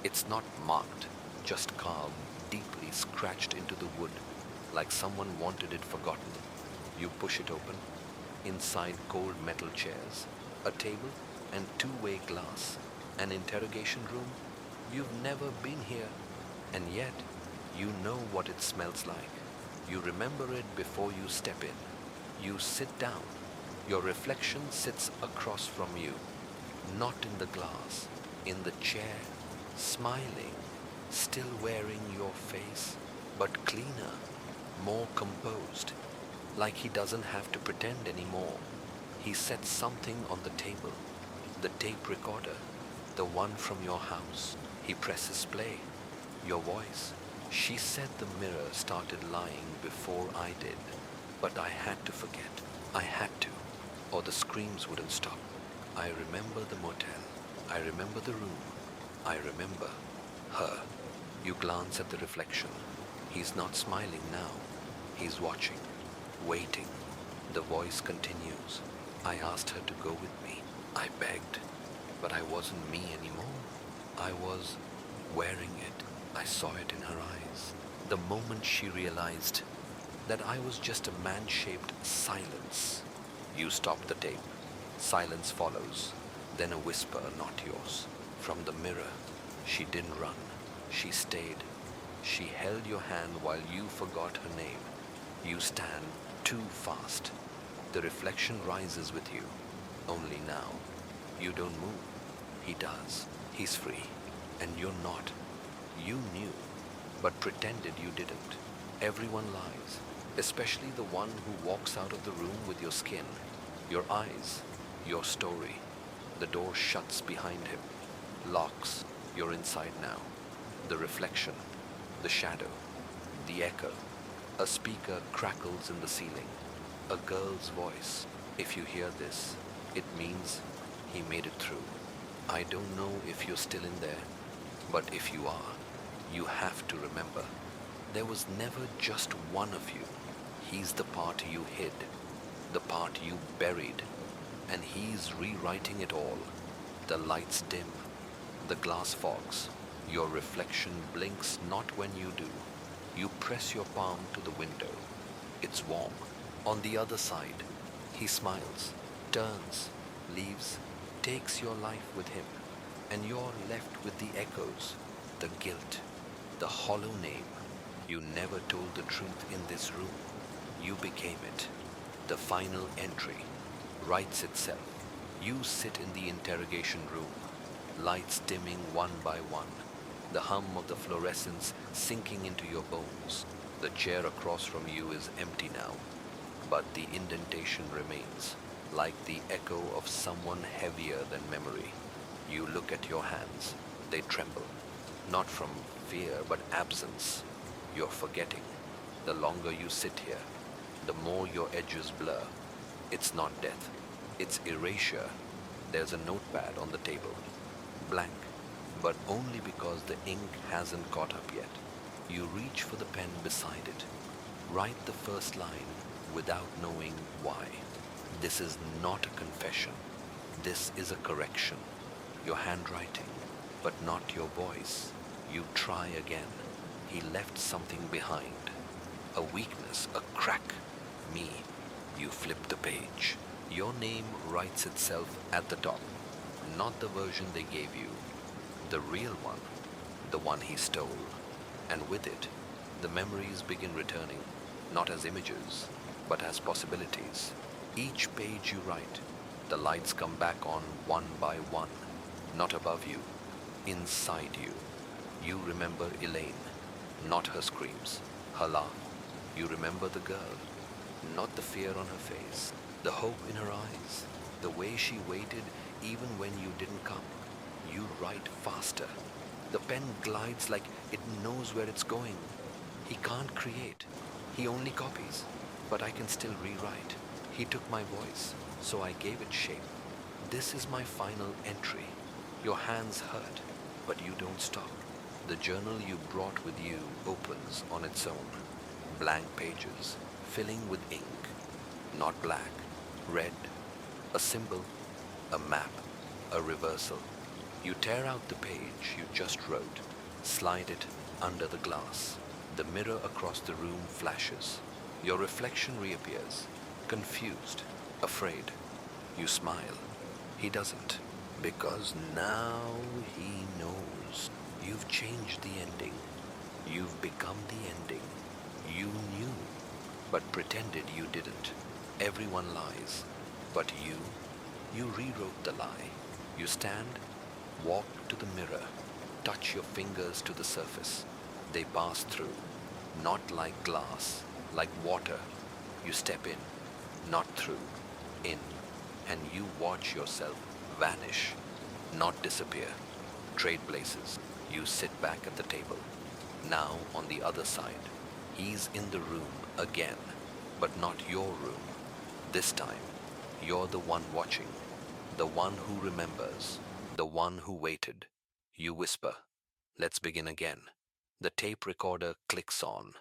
It's not marked, just carved, deeply scratched into the wood, like someone wanted it forgotten. You push it open. Inside cold metal chairs, a table and two-way glass, an interrogation room. You've never been here, and yet you know what it smells like. You remember it before you step in. You sit down. Your reflection sits across from you, not in the glass, in the chair, smiling, still wearing your face, but cleaner, more composed, like he doesn't have to pretend anymore. He sets something on the table, the tape recorder, the one from your house. He presses play. Your voice. She said the mirror started lying before I did, but I had to forget. I had to, or the screams wouldn't stop. I remember the motel. I remember the room. I remember her. You glance at the reflection. He's not smiling now. He's watching, waiting. The voice continues. I asked her to go with me. I begged, but I wasn't me anymore. I was wearing it. I saw it in her eyes. The moment she realized that I was just a man-shaped silence. You stop the tape. Silence follows. Then a whisper, not yours. From the mirror. She didn't run. She stayed. She held your hand while you forgot her name. You stand too fast. The reflection rises with you. Only now. You don't move. He does. He's free. And you're not. You knew, but pretended you didn't. Everyone lies, especially the one who walks out of the room with your skin, your eyes, your story. The door shuts behind him, locks. You're inside now. The reflection, the shadow, the echo. A speaker crackles in the ceiling. A girl's voice. If you hear this, it means he made it through. I don't know if you're still in there, but if you are, you have to remember, there was never just one of you. He's the part you hid, the part you buried, and he's rewriting it all. The lights dim, the glass fogs. Your reflection blinks not when you do. You press your palm to the window. It's warm. On the other side, he smiles, turns, leaves, takes your life with him, and you're left with the echoes, the guilt, the hollow name. You never told the truth in this room. You became it. The final entry writes itself. You sit in the interrogation room, lights dimming one by one, the hum of the fluorescence sinking into your bones. The chair across from you is empty now, but the indentation remains, like the echo of someone heavier than memory. You look at your hands. They tremble, not from fear but absence. You're forgetting. The longer you sit here, the more your edges blur. It's not death. It's erasure. There's a notepad on the table. Blank, but only because the ink hasn't caught up yet. You reach for the pen beside it. Write the first line without knowing why. This is not a confession. This is a correction. Your handwriting, but not your voice. You try again. He left something behind. A weakness, a crack. Me. You flip the page. Your name writes itself at the top. Not the version they gave you. The real one. The one he stole. And with it, the memories begin returning, not as images, but as possibilities. Each page you write, the lights come back on one by one, not above you, inside you. You remember Elaine, not her screams, her laugh. You remember the girl, not the fear on her face, the hope in her eyes, the way she waited Even when you didn't come, you write faster. The pen glides like it knows where it's going. He can't create, he only copies. But I can still rewrite. He took my voice, so I gave it shape. This is my final entry. Your hands hurt, but you don't stop. The journal you brought with you opens on its own. Blank pages, filling with ink. Not black, red. A symbol, a map, a reversal. You tear out the page you just wrote, slide it under the glass. The mirror across the room flashes. Your reflection reappears, confused, afraid. You smile. He doesn't, because now he knows. You've changed the ending. You've become the ending. You knew, but pretended you didn't. Everyone lies, but you rewrote the lie. You stand, walk to the mirror, touch your fingers to the surface. They pass through, not like glass, like water. You step in, not through, in, and you watch yourself vanish, not disappear. Trade places. You sit back at the table. Now on the other side. He's in the room again, but not your room. This time, you're the one watching, the one who remembers, the one who waited. You whisper, let's begin again. The tape recorder clicks on,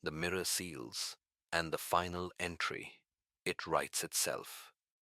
the mirror seals, and the final entry. It writes itself.